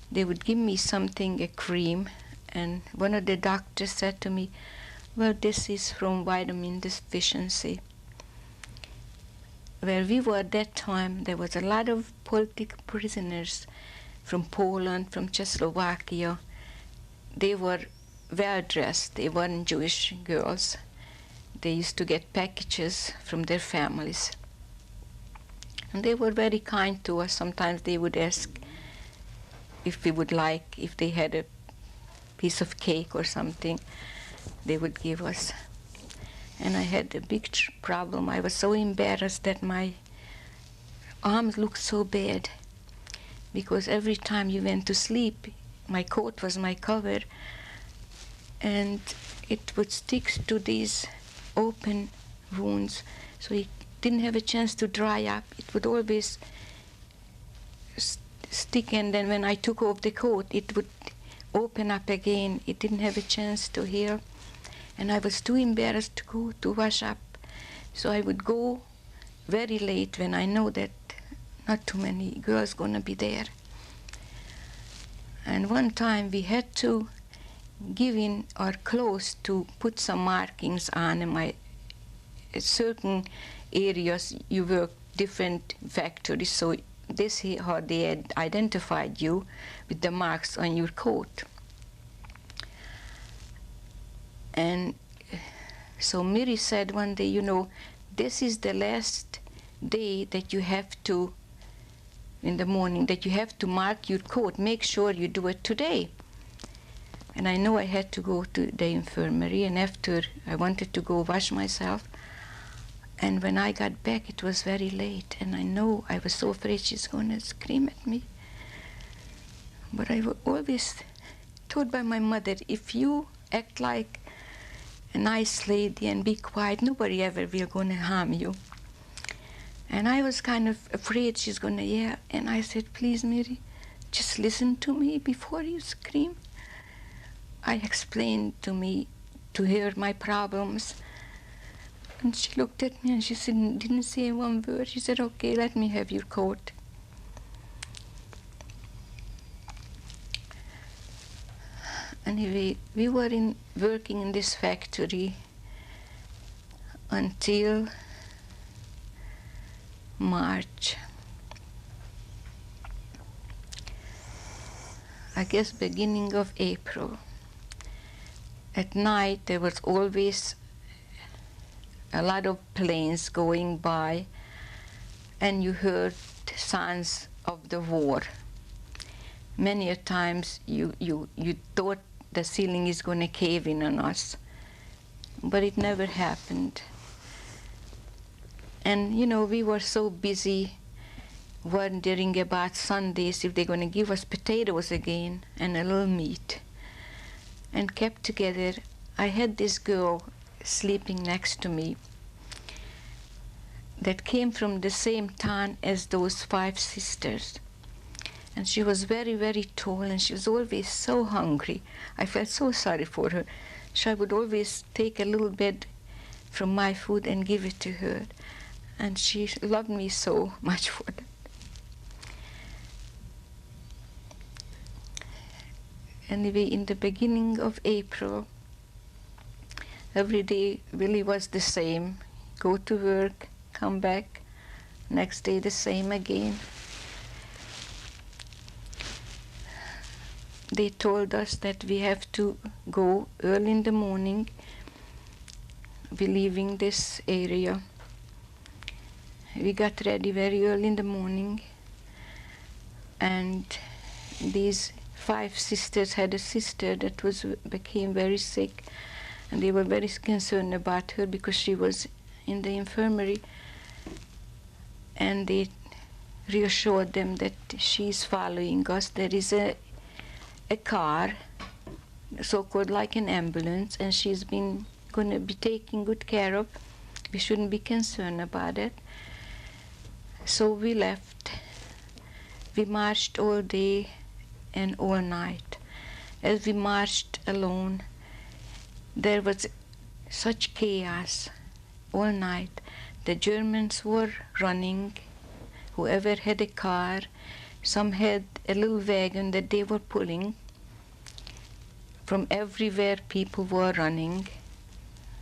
they would give me something, a cream, and one of the doctors said to me, well, this is from vitamin deficiency. Where we were at that time, there was a lot of political prisoners from Poland, from Czechoslovakia. They were well-dressed. They weren't Jewish girls. They used to get packages from their families. And they were very kind to us. Sometimes they would ask if we would like, if they had a piece of cake or something, they would give us. And I had a big problem. I was so embarrassed that my arms looked so bad, because every time you went to sleep, my coat was my cover, and it would stick to these open wounds, so it didn't have a chance to dry up. It would always stick, and then when I took off the coat, it would open up again. It didn't have a chance to heal, and I was too embarrassed to go to wash up, so I would go very late when I know that not too many girls gonna be there. And one time we had to give in our clothes to put some markings on in my certain areas. You work different factories, so this is how they had identified you, with the marks on your coat. And so Miri said one day, you know, this is the last day that you have to, in the morning, that you have to mark your coat. Make sure you do it today. And I know I had to go to the infirmary, and after I wanted to go wash myself, and when I got back it was very late, and I know I was so afraid she's going to scream at me. But I was always told by my mother, if you act like a nice lady and be quiet, nobody ever will going to harm you. And I was kind of afraid she's going to yell, and I said, please, Mary, just listen to me before you scream. I explained to her my problems, and she looked at me and she said, didn't say one word. She said, okay, let me have your coat. Anyway, we were working in this factory until March. I guess beginning of April. At night there was always a lot of planes going by, and you heard sounds of the war. Many a times you thought the ceiling is going to cave in on us, but it never happened. And you know, we were so busy wondering about Sundays if they're going to give us potatoes again and a little meat, and kept together. I had this girl sleeping next to me that came from the same town as those 5 sisters. And she was very, very tall, and she was always so hungry. I felt so sorry for her. So I would always take a little bit from my food and give it to her. And she loved me so much for that. Anyway, in the beginning of April, every day really was the same. Go to work, come back, next day the same again. They told us that we have to go early in the morning. We're leaving this area. We got ready very early in the morning, and these 5 sisters had a sister that became very sick, and they were very concerned about her because she was in the infirmary, and they reassured them that she's following us. There is a car, so-called like an ambulance, and she's been going to be taken good care of. We shouldn't be concerned about it. So we left. We marched all day and all night. As we marched alone, there was such chaos all night. The Germans were running, whoever had a car. Some had a little wagon that they were pulling. From everywhere people were running.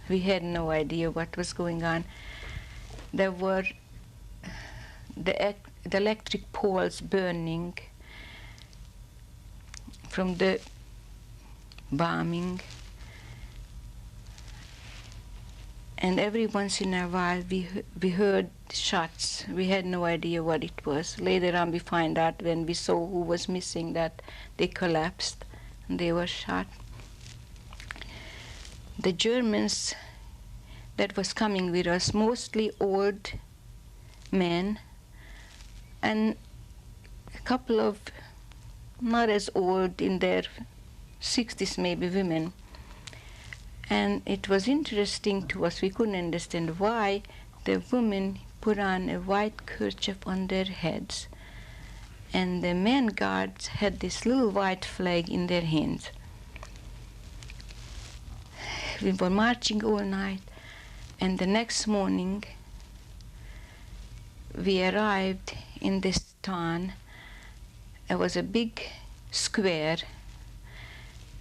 We had no idea what was going on. There were the electric poles burning from the bombing. And every once in a while we heard shots. We had no idea what it was. Later on we find out when we saw who was missing that they collapsed and they were shot. The Germans that was coming with us, mostly old men and a couple of not as old, in their 60s maybe, women. And it was interesting to us. We couldn't understand why the women put on a white kerchief on their heads, and the men guards had this little white flag in their hands. We were marching all night, and the next morning we arrived in this town. There was a big square.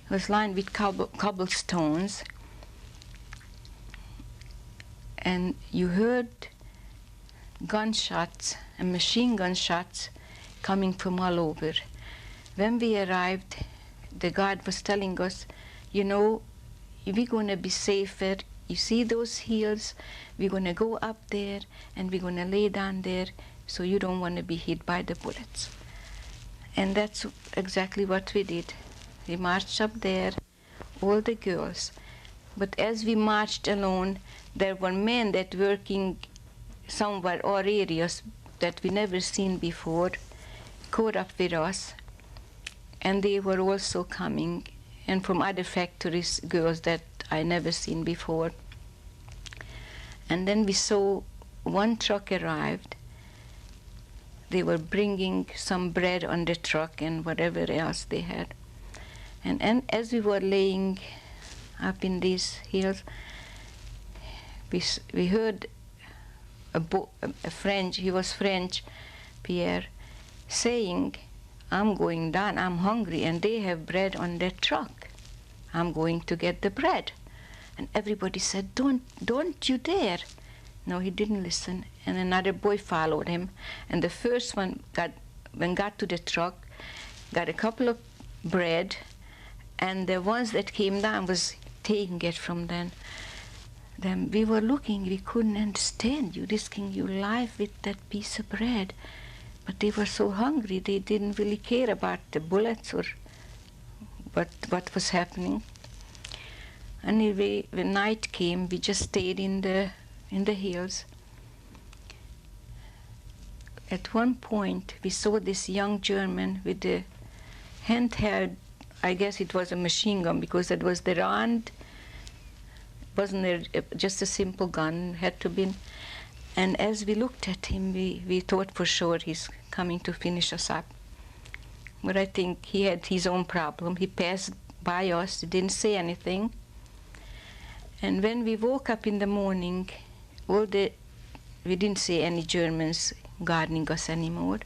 It was lined with cobblestones. And you heard gunshots and machine gun shots coming from all over. When we arrived, the guard was telling us, you know, we're going to be safer. You see those hills? We're going to go up there and we're going to lay down there so you don't want to be hit by the bullets. And that's exactly what we did. We marched up there, all the girls. But as we marched alone, there were men that working somewhere or areas that we never seen before, caught up with us, and they were also coming, and from other factories, girls that I never seen before. And then we saw one truck arrived. They were bringing some bread on the truck and whatever else they had. And as we were laying up in these hills, we heard a French, he was French, Pierre, saying, I'm going down, I'm hungry, and they have bread on their truck. I'm going to get the bread. And everybody said, don't you dare. No, he didn't listen. And another boy followed him. And the first one got to the truck, got a couple of bread, and the ones that came down was taking it from them. Then we were looking, we couldn't understand. You risking your life with that piece of bread. But they were so hungry, they didn't really care about the bullets or what was happening. Anyway, when night came, we just stayed in the hills. At one point, we saw this young German with the handheld, I guess it was a machine gun, because it was the round, wasn't just a simple gun, had to be. And as we looked at him, we thought for sure he's coming to finish us up. But I think he had his own problem. He passed by us, he didn't say anything. And when we woke up in the morning, we didn't see any Germans guarding us anymore.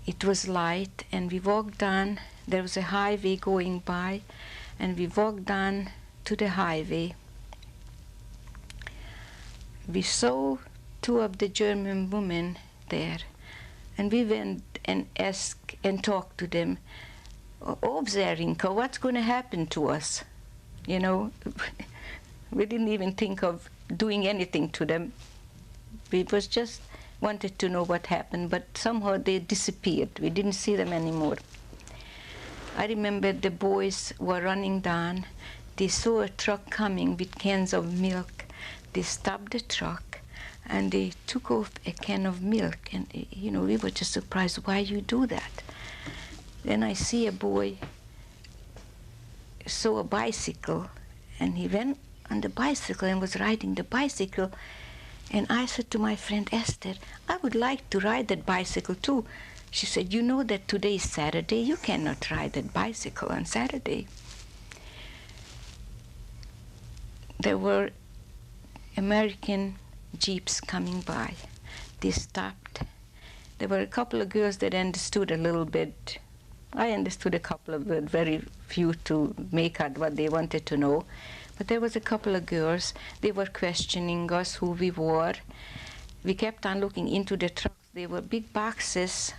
It was light, and we walked down. There was a highway going by, and we walked down to the highway. We saw two of the German women there, and we went and asked and talked to them. Oh, Zarinka, what's going to happen to us? You know, we didn't even think of doing anything to them. We was just wanted to know what happened, but somehow they disappeared. We didn't see them anymore. I remember the boys were running down. They saw a truck coming with cans of milk. They stopped the truck and they took off a can of milk. And, you know, we were just surprised, why you do that? Then I see a boy saw a bicycle, and he went on the bicycle and was riding the bicycle. And I said to my friend Esther, I would like to ride that bicycle too. She said, you know that today is Saturday, you cannot ride that bicycle on Saturday. There were American jeeps coming by. They stopped. There were a couple of girls that understood a little bit. I understood a couple of it, very few to make out what they wanted to know. But there was a couple of girls. They were questioning us, who we were. We kept on looking into the trucks. They were big boxes.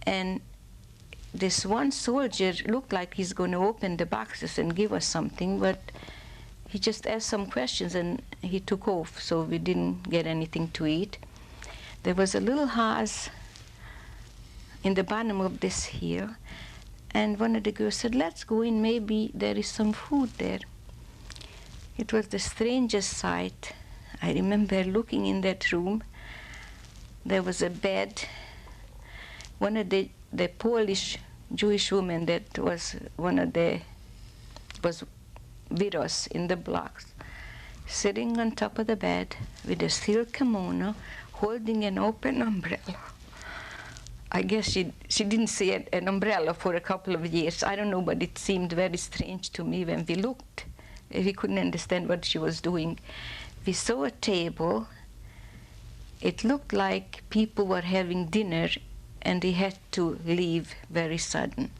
And this one soldier looked like he's going to open the boxes and give us something, but he just asked some questions and he took off, so we didn't get anything to eat. There was a little house in the bottom of this hill, and one of the girls said, let's go in, maybe there is some food there. It was the strangest sight. I remember looking in that room. There was a bed. One of the Polish Jewish women that was was with us in the blocks, sitting on top of the bed with a silk kimono, holding an open umbrella. I guess she didn't see an umbrella for a couple of years. I don't know, but it seemed very strange to me when we looked. We couldn't understand what she was doing. We saw a table. It looked like people were having dinner and they had to leave very suddenly.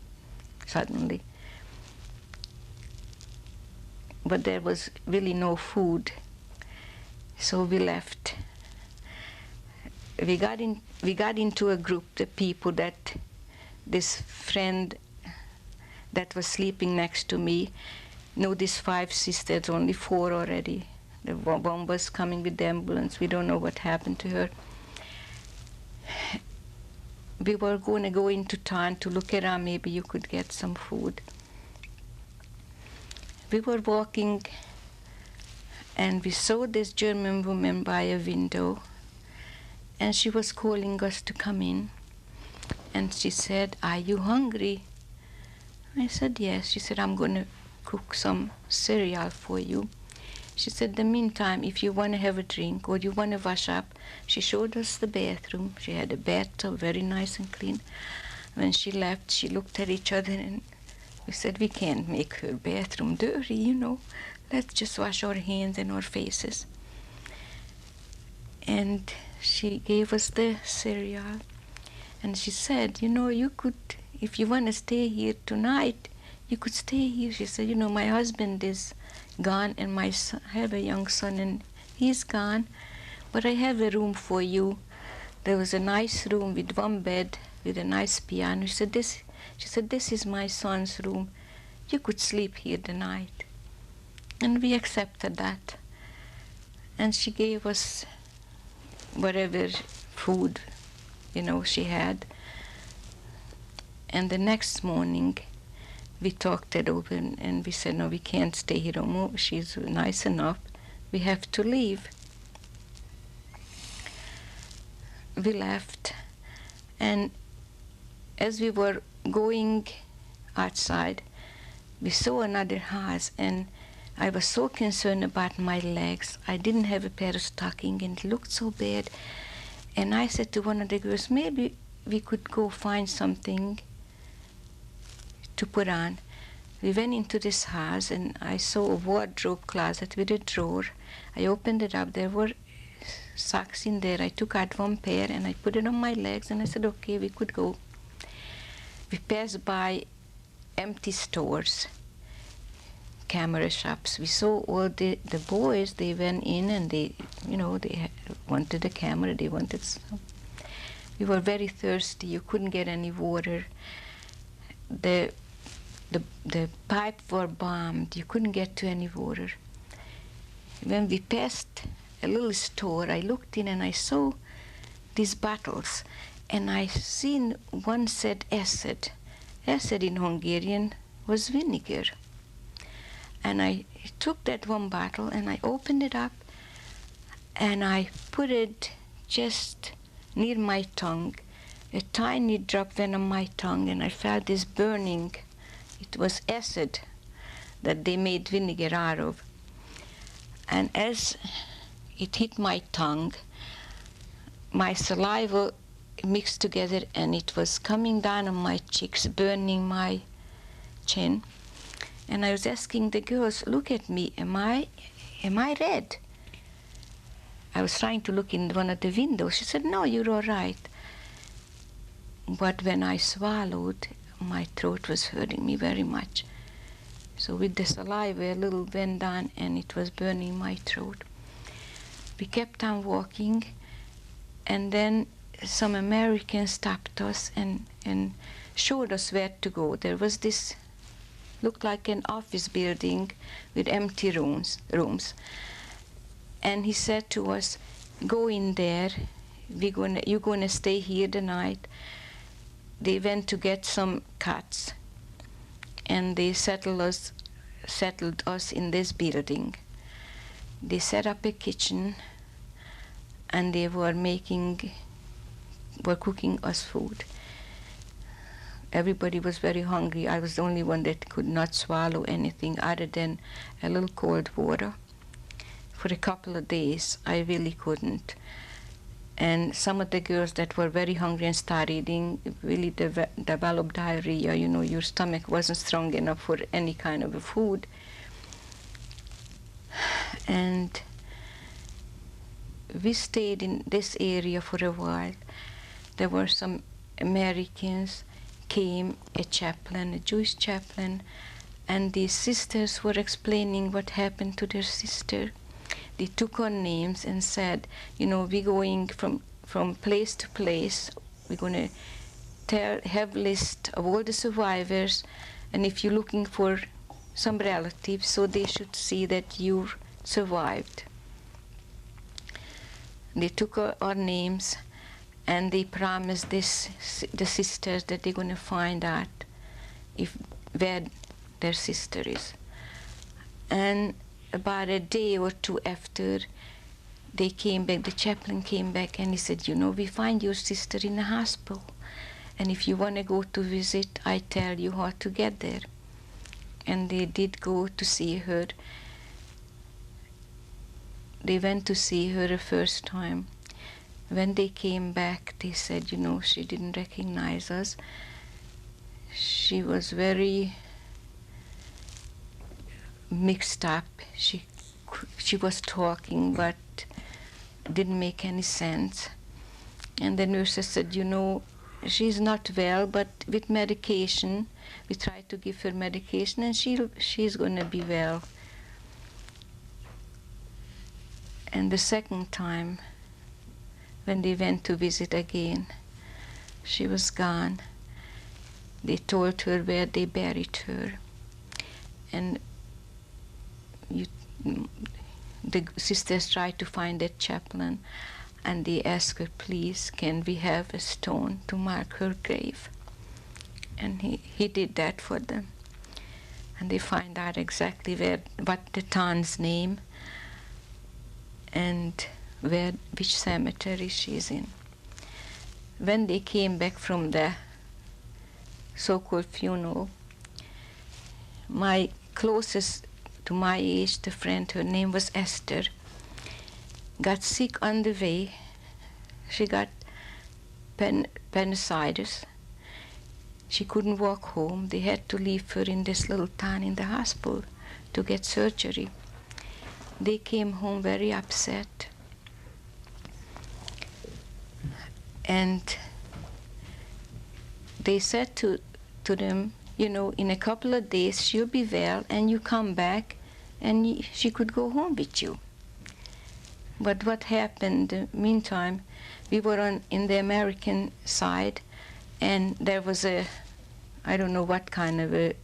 But there was really no food, so we left. We got into a group, the people that this friend that was sleeping next to me knew these 5 sisters, only 4 already. The one was coming with the ambulance. We don't know what happened to her. We were going to go into town to look around, maybe you could get some food. We were walking and we saw this German woman by a window, and she was calling us to come in. And she said, are you hungry? I said, yes. She said, I'm going to cook some cereal for you. She said, in the meantime, if you want to have a drink or you want to wash up, she showed us the bathroom. She had a bathtub, very nice and clean. When she left, she looked at each other and we said, we can't make her bathroom dirty, you know. Let's just wash our hands and our faces. And she gave us the cereal. And she said, you know, you could, if you want to stay here tonight, you could stay here. She said, you know, my husband is gone and I have a young son and he's gone, but I have a room for you. There was a nice room with 1 bed with a nice piano. She said, this is my son's room. You could sleep here tonight. And we accepted that. And she gave us whatever food, you know, she had. And the next morning, we talked it over and we said, no, we can't stay here no more. She's nice enough. We have to leave. We left. And as we were going outside, we saw another house, and I was so concerned about my legs. I didn't have a pair of stockings, and it looked so bad. And I said to one of the girls, maybe we could go find something to put on. We went into this house, and I saw a wardrobe closet with a drawer. I opened it up. There were socks in there. I took out 1 pair, and I put it on my legs, and I said, okay, we could go. We passed by empty stores, camera shops. We saw all the boys. They went in and they, you know, they wanted a camera. They wanted some. We were very thirsty. You couldn't get any water. The pipes were bombed. You couldn't get to any water. When we passed a little store, I looked in and I saw these bottles. And I seen one said acid. Acid in Hungarian was vinegar. And I took that 1 bottle and I opened it up and I put it just near my tongue. A tiny drop went on my tongue and I felt this burning. It was acid that they made vinegar out of. And as it hit my tongue, my saliva mixed together and it was coming down on my cheeks, burning my chin. And I was asking the girls, look at me, am I red? I was trying to look in one of the windows. She said, no, you're all right. But when I swallowed, my throat was hurting me very much. So with the saliva, a little went down and it was burning my throat. We kept on walking, and then some Americans stopped us and showed us where to go. There was this looked like an office building with empty rooms. And he said to us, go in there, you're gonna stay here the night. They went to get some cats, and they settled us in this building. They set up a kitchen, and they were cooking us food. Everybody was very hungry. I was the only one that could not swallow anything other than a little cold water. For a couple of days, I really couldn't. And some of the girls that were very hungry and started eating really developed diarrhea. You know, your stomach wasn't strong enough for any kind of a food. And we stayed in this area for a while. There were some Americans came, a chaplain, a Jewish chaplain, and the sisters were explaining what happened to their sister. They took our names and said, you know, we're going from place to place. We're going to have a list of all the survivors, and if you're looking for some relatives, so they should see that you survived. They took our names, and they promised the sisters that they're going to find out where their sister is. And about a day or two after, they came back, the chaplain came back, and he said, you know, we find your sister in the hospital, and if you want to go to visit, I tell you how to get there. And they did go to see her. They went to see her the first time. When they came back, they said, you know, she didn't recognize us. She was very mixed up. She was talking, but didn't make any sense. And the nurses said, you know, she's not well, but with medication, we tried to give her medication, and she's going to be well. And the second time, when they went to visit again, she was gone. They told her where they buried her. And the sisters tried to find that chaplain, and they asked her, please, can we have a stone to mark her grave? And he did that for them. And they find out exactly what the town's name and which cemetery she's in. When they came back from the so-called funeral, my closest to my age, the friend, her name was Esther, got sick on the way. She got appendicitis. She couldn't walk home. They had to leave her in this little town in the hospital to get surgery. They came home very upset. And they said to them, you know, in a couple of days she'll be well, and you come back and she could go home with you. But what happened in the meantime, we were in the American side, and there was I don't know what kind of a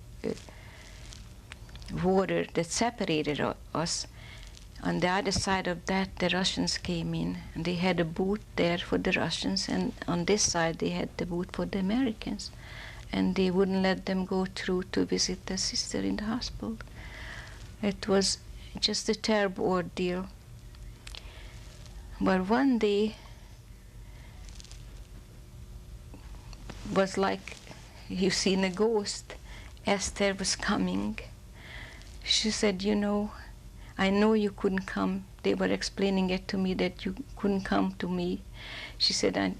border that separated us. On the other side of that, the Russians came in, and they had a booth there for the Russians, and on this side they had the booth for the Americans. And they wouldn't let them go through to visit their sister in the hospital. It was just a terrible ordeal. But one day was like you've seen a ghost. Esther was coming. She said, you know, I know you couldn't come. They were explaining it to me that you couldn't come to me. She said,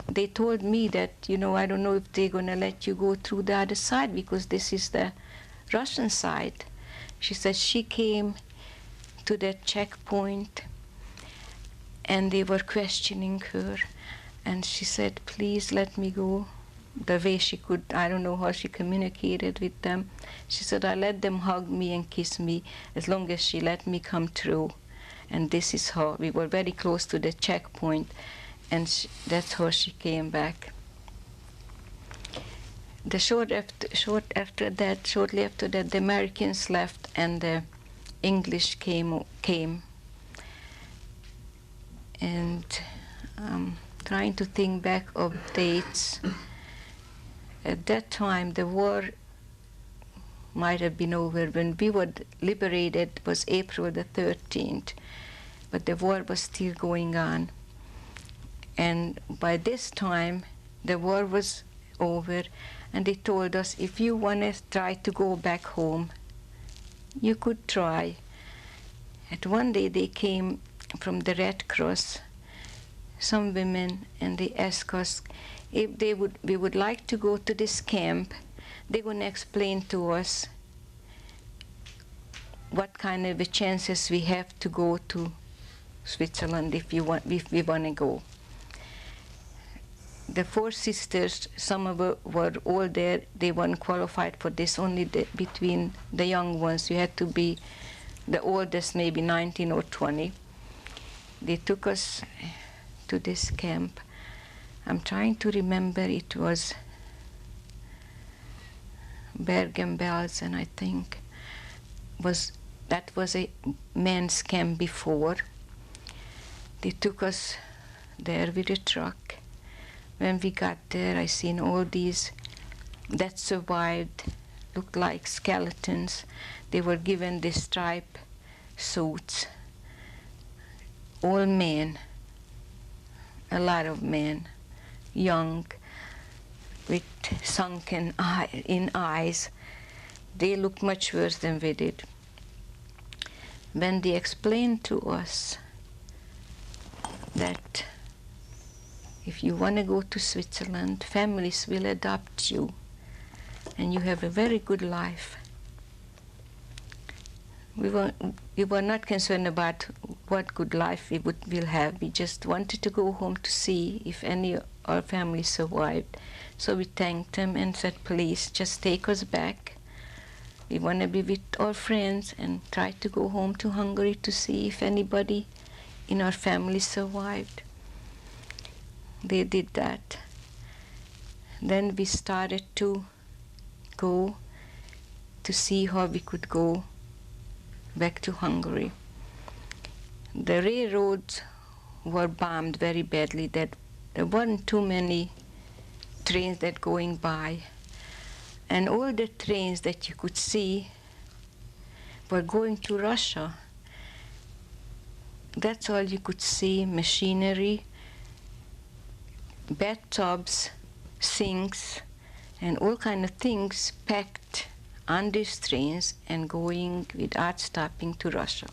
they told me that, you know, I don't know if they're going to let you go through the other side because this is the Russian side. She said she came to that checkpoint and they were questioning her. And she said, please let me go. The way she could, I don't know how she communicated with them. She said, I let them hug me and kiss me as long as she let me come through. And this is how, we were very close to the checkpoint, and that's how she came back. shortly after that, the Americans left and the English came. And trying to think back of dates. At that time, the war might have been over. When we were liberated, was April the 13th, but the war was still going on. And by this time, the war was over, and they told us, if you want to try to go back home, you could try. And one day they came from the Red Cross, some women, and they asked us if we would like to go to this camp. They're going to explain to us what kind of chances we have to go to Switzerland if we want to go. The 4 sisters, some of them were all there. They weren't qualified for this. Only between the young ones, you had to be the oldest, maybe 19 or 20. They took us to this camp. I'm trying to remember, it was Bergen-Belsen, I think. That was a men's camp before. They took us there with a truck. When we got there, I seen all these that survived, looked like skeletons. They were given these striped suits. All men, a lot of men, young, with sunken eyes. They looked much worse than we did. When they explained to us that if you want to go to Switzerland, families will adopt you, and you have a very good life. We were not concerned about what good life we'll have. We just wanted to go home to see if any of our family survived. So we thanked them and said, please, just take us back. We want to be with our friends and try to go home to Hungary to see if anybody in our family survived. They did that. Then we started to go to see how we could go back to Hungary. The railroads were bombed very badly. That there weren't too many trains that going by. And all the trains that you could see were going to Russia. That's all you could see, machinery, bathtubs, sinks, and all kind of things packed on these trains and going without stopping to Russia.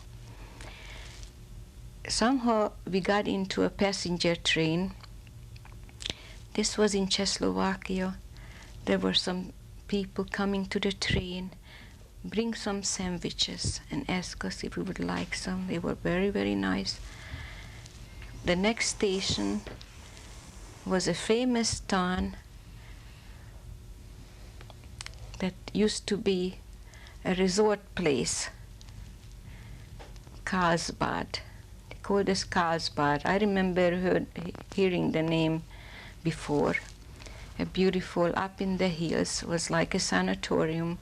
Somehow we got into a passenger train. This was in Czechoslovakia. There were some people coming to the train, bring some sandwiches and ask us if we would like some. They were very, very nice. The next station was a famous town that used to be a resort place, Carlsbad. They called it Carlsbad. I remember hearing the name before. A beautiful, up in the hills, was like a sanatorium.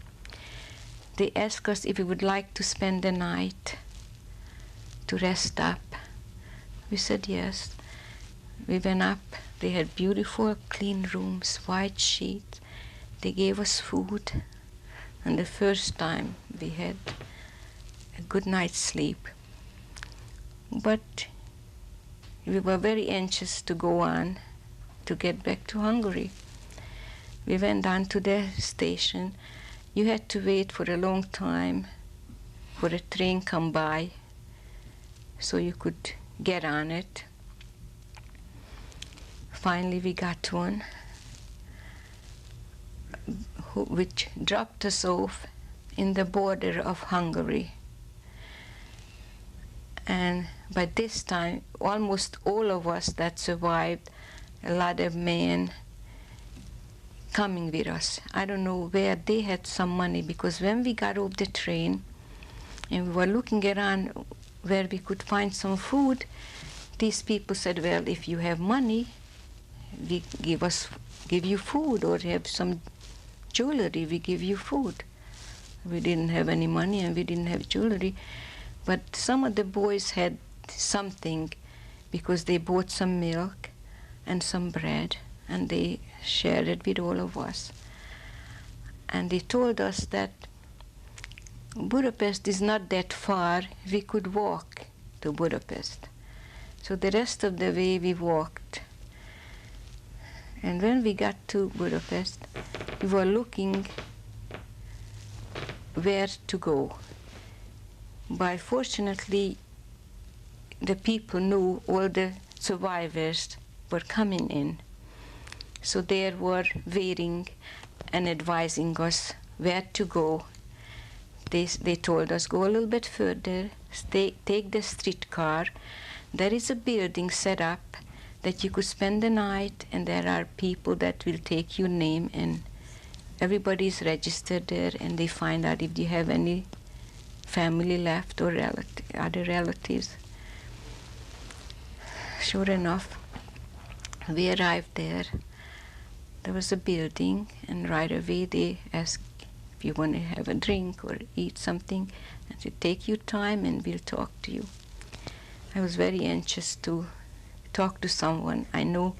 They asked us if we would like to spend the night to rest up. We said yes. We went up. They had beautiful, clean rooms, white sheets. They gave us food. And the first time we had a good night's sleep. But we were very anxious to go on, to get back to Hungary. We went down to the station. You had to wait for a long time for a train come by so you could get on it. Finally we got one which dropped us off in the border of Hungary. And by this time, almost all of us that survived, a lot of men coming with us. I don't know where they had some money, because when we got off the train and we were looking around where we could find some food, these people said, well, if you have money, we give you food or have some jewelry, we give you food. We didn't have any money and we didn't have jewelry, but some of the boys had something because they bought some milk and some bread and they shared it with all of us. And they told us that Budapest is not that far, we could walk to Budapest. So the rest of the way we walked. And when we got to Budapest, we were looking where to go. But fortunately, the people knew all the survivors were coming in. So they were waiting and advising us where to go. They told us, go a little bit further, take the streetcar. There is a building set up that you could spend the night, and there are people that will take your name, and everybody is registered there, and they find out if you have any family left or other relatives. Sure enough, we arrived there. There was a building, and right away they asked if you want to have a drink or eat something, and said, take your time and we'll talk to you. I was very anxious to talk to someone. I know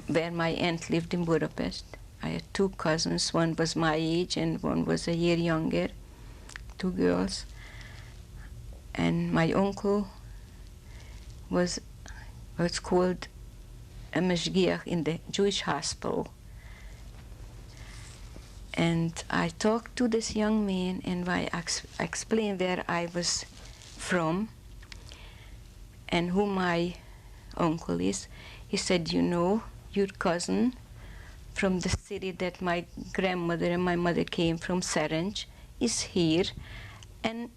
where my aunt lived in Budapest. I had two cousins. One was my age and one was a year younger, two girls. And my uncle was what's called a mashgiach in the Jewish hospital. And I talked to this young man, and I explained where I was from and who my uncle is. He said, you know, your cousin from the city that my grandmother and my mother came from, Serenc, is here and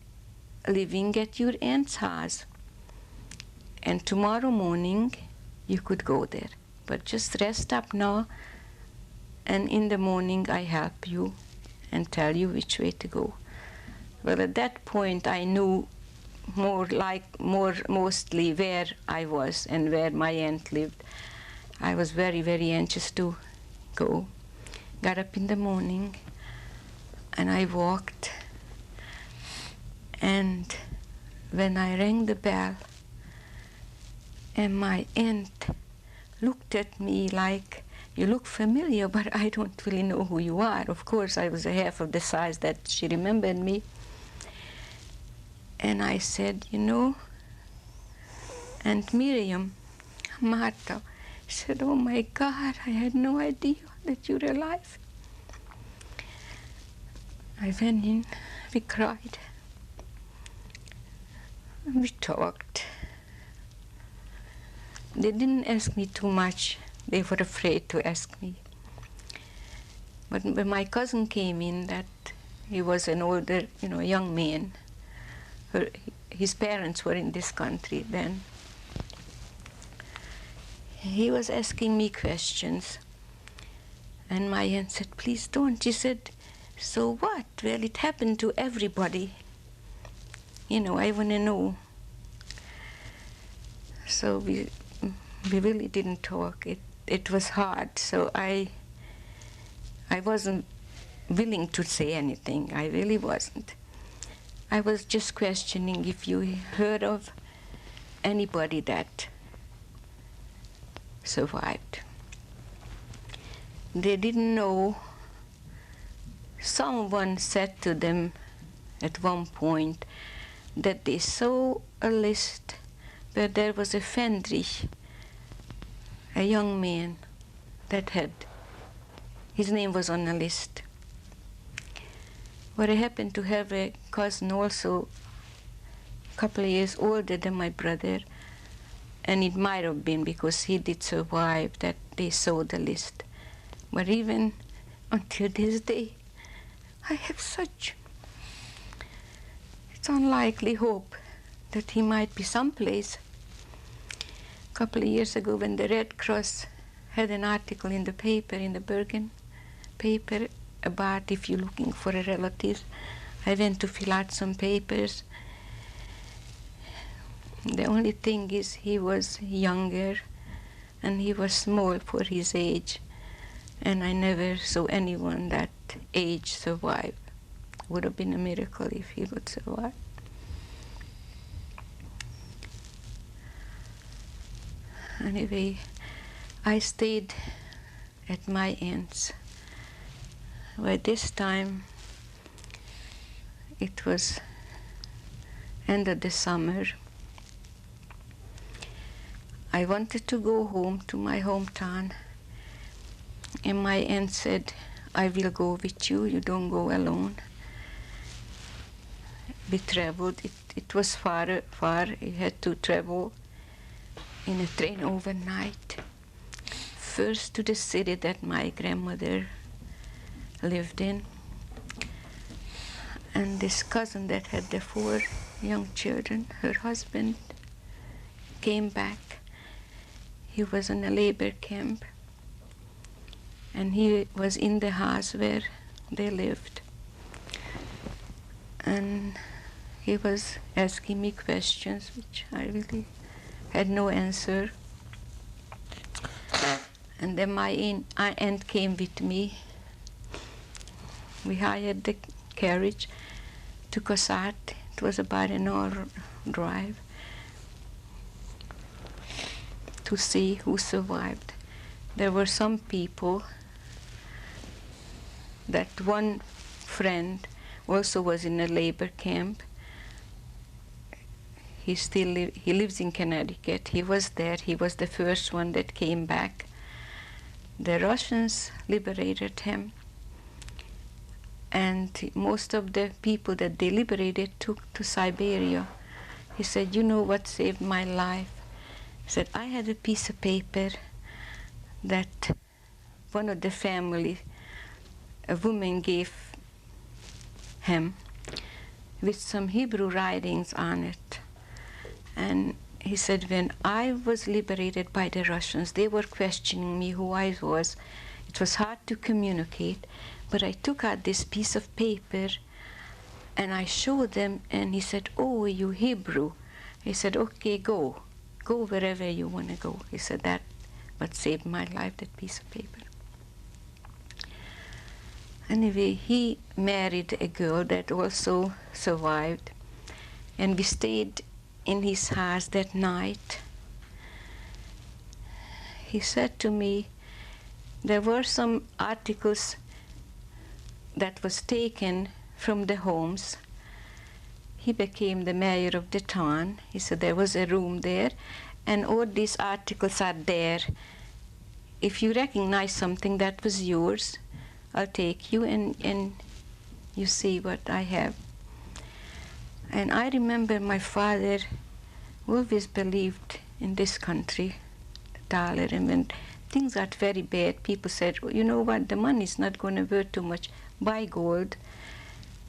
living at your aunt's house. And tomorrow morning you could go there. But just rest up now, and in the morning I help you and tell you which way to go. Well, at that point I knew mostly where I was and where my aunt lived. I was very, very anxious to go. Got up in the morning and I walked, and when I rang the bell and my aunt looked at me like, you look familiar, but I don't really know who you are. Of course, I was a half of the size that she remembered me. And I said, you know, Aunt Miriam, Martha. She said, oh my God, I had no idea that you're alive. I went in, we cried, we talked. They didn't ask me too much. They were afraid to ask me. But when my cousin came in, that he was an older, young man. His parents were in this country then. He was asking me questions. And my aunt said, please don't. She said, so what? Well, it happened to everybody. I want to know. So we really didn't talk. It was hard. So I wasn't willing to say anything. I really wasn't. I was just questioning if you heard of anybody that survived. They didn't know. Someone said to them at one point that they saw a list where there was a Fendrich, a young man that his name was on the list. But I happened to have a cousin also a couple of years older than my brother, and it might have been because he did survive that they saw the list. But even until this day, I have it's unlikely hope that he might be someplace. A couple of years ago, when the Red Cross had an article in the paper, in the Bergen paper, about if you're looking for a relative, I went to fill out some papers. The only thing is he was younger and he was small for his age. And I never saw anyone that age survive. Would have been a miracle if he would survive. Anyway, I stayed at my aunt's. By this time, it was end of the summer. I wanted to go home to my hometown, and my aunt said, I will go with you, you don't go alone. We traveled, it was far, you had to travel in a train overnight. First to the city that my grandmother lived in, and this cousin that had the 4 young children, her husband came back. He was in a labor camp, and he was in the house where they lived. And he was asking me questions which I really had no answer. And then my aunt came with me. We hired the carriage, took us out. It was about an hour drive to see who survived. There were some people. That one friend also was in a labor camp. He lives in Connecticut. He was there. He was the first one that came back. The Russians liberated him, and most of the people that they liberated took to Siberia. He said, you know what saved my life? He said, I had a piece of paper that one of the family, a woman gave him with some Hebrew writings on it. And he said, when I was liberated by the Russians, they were questioning me who I was. It was hard to communicate, but I took out this piece of paper and I showed them, and he said, oh, you Hebrew. He said, okay, go wherever you want to go. He said, that what saved my life, that piece of paper. Anyway, he married a girl that also survived, and we stayed in his house that night. He said to me, there were some articles that was taken from the homes. He became the mayor of the town. He said there was a room there, and all these articles are there. If you recognize something that was yours, I'll take you and you see what I have. And I remember my father always believed in this country, the dollar, and when things got very bad, people said, well, you know what, the money's not going to worth too much, buy gold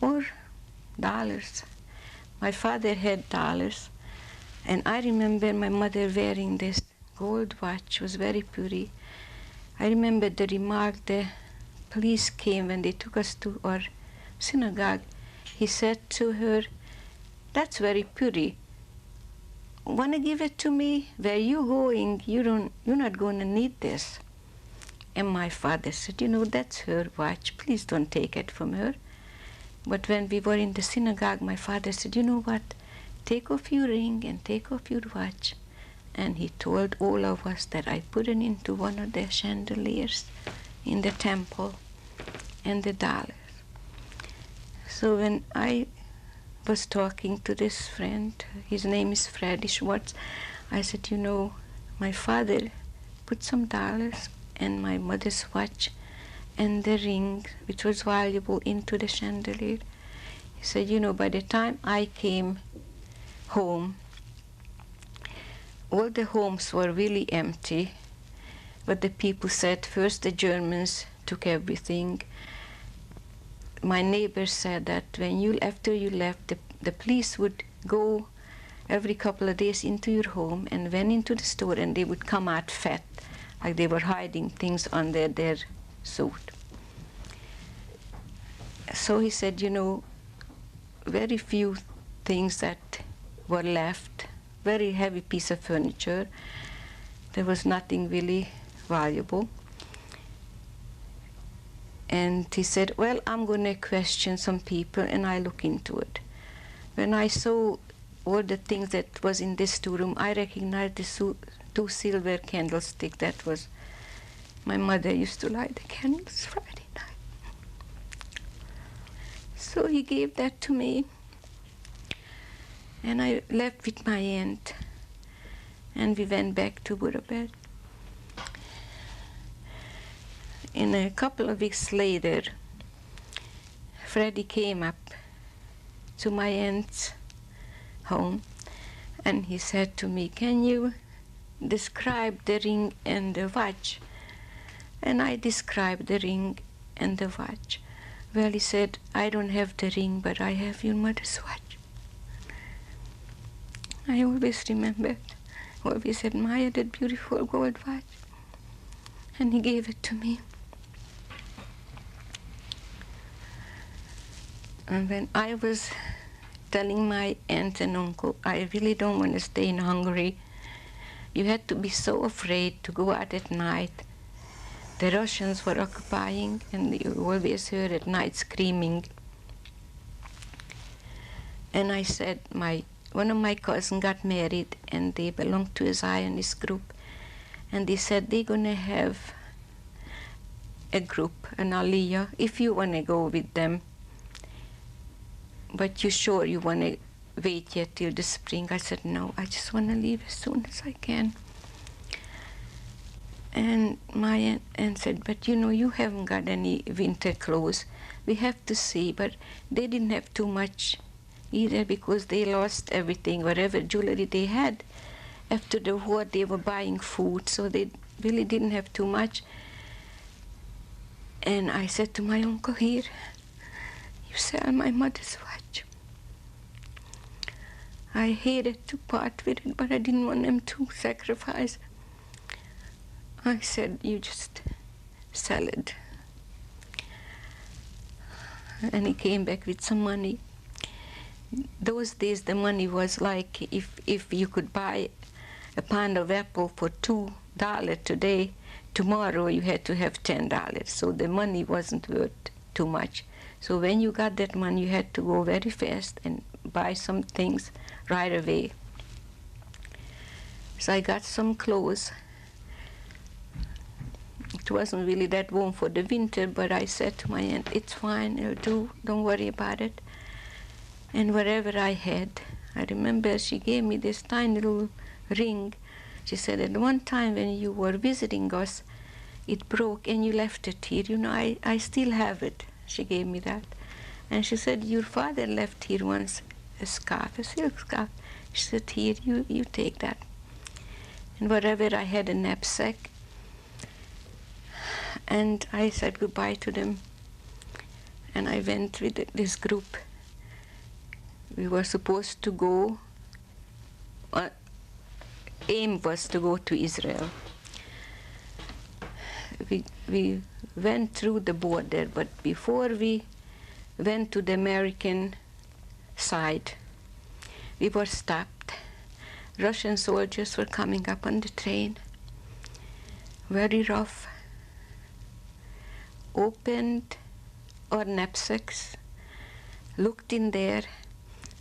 or dollars. My father had dollars, and I remember my mother wearing this gold watch. It was very pretty. I remember the remark the police came when they took us to our synagogue. He said to her, that's very pretty. Want to give it to me? Where you going? You're not going to need this. And my father said, you know, that's her watch. Please don't take it from her. But when we were in the synagogue, my father said, you know what? Take off your ring and take off your watch. And he told all of us that I put it into one of the chandeliers in the temple, and the dollars. So when I was talking to this friend, his name is Freddy Schwartz, I said, you know, my father put some dollars and my mother's watch and the ring, which was valuable, into the chandelier. He said, you know, by the time I came home, all the homes were really empty. But the people said, first the Germans took everything. My neighbor said that after you left, the police would go every couple of days into your home and went into the store, and they would come out fat, like they were hiding things under their suit. So he said, you know, very few things that were left, very heavy piece of furniture. There was nothing really valuable. And he said, well, I'm going to question some people, and I look into it. When I saw all the things that was in this storeroom, I recognized the two silver candlesticks. That was, my mother used to light the candles Friday night. So he gave that to me, and I left with my aunt, and we went back to Budapest. And a couple of weeks later, Freddie came up to my aunt's home, and he said to me, can you describe the ring and the watch? And I described the ring and the watch. Well, he said, I don't have the ring, but I have your mother's watch. I always remembered, always admired that beautiful gold watch. And he gave it to me. And when I was telling my aunt and uncle, I really don't want to stay in Hungary, you had to be so afraid to go out at night. The Russians were occupying, and you always heard at night screaming. And I said, one of my cousins got married, and they belonged to a Zionist group. And they said they're going to have a group, an aliyah, if you want to go with them. But you sure you want to wait yet till the spring? I said, no, I just want to leave as soon as I can. And my aunt said, but you know, you haven't got any winter clothes. We have to see. But they didn't have too much either, because they lost everything, whatever jewelry they had. After the war, they were buying food, so they really didn't have too much. And I said to my uncle, here, you sell my mother's watch. I hated to part with it, but I didn't want them to sacrifice. I said, you just sell it. And he came back with some money. Those days the money was like, if you could buy a pound of apple for $2 today, tomorrow you had to have $10. So the money wasn't worth too much. So when you got that money, you had to go very fast and buy some things right away. So I got some clothes. It wasn't really that warm for the winter, but I said to my aunt, it's fine, it'll do, don't worry about it. And whatever I had, I remember she gave me this tiny little ring. She said, at one time when you were visiting us, it broke and you left it here. You know, I still have it. She gave me that. And she said, your father left here once a scarf, a silk scarf. She said, here, you take that. And whatever I had, a knapsack. And I said goodbye to them. And I went with this group. We were supposed to go, aim was to go to Israel. We went through the border, but before we went to the American side, we were stopped. Russian soldiers were coming up on the train, very rough, opened our knapsacks, looked in there.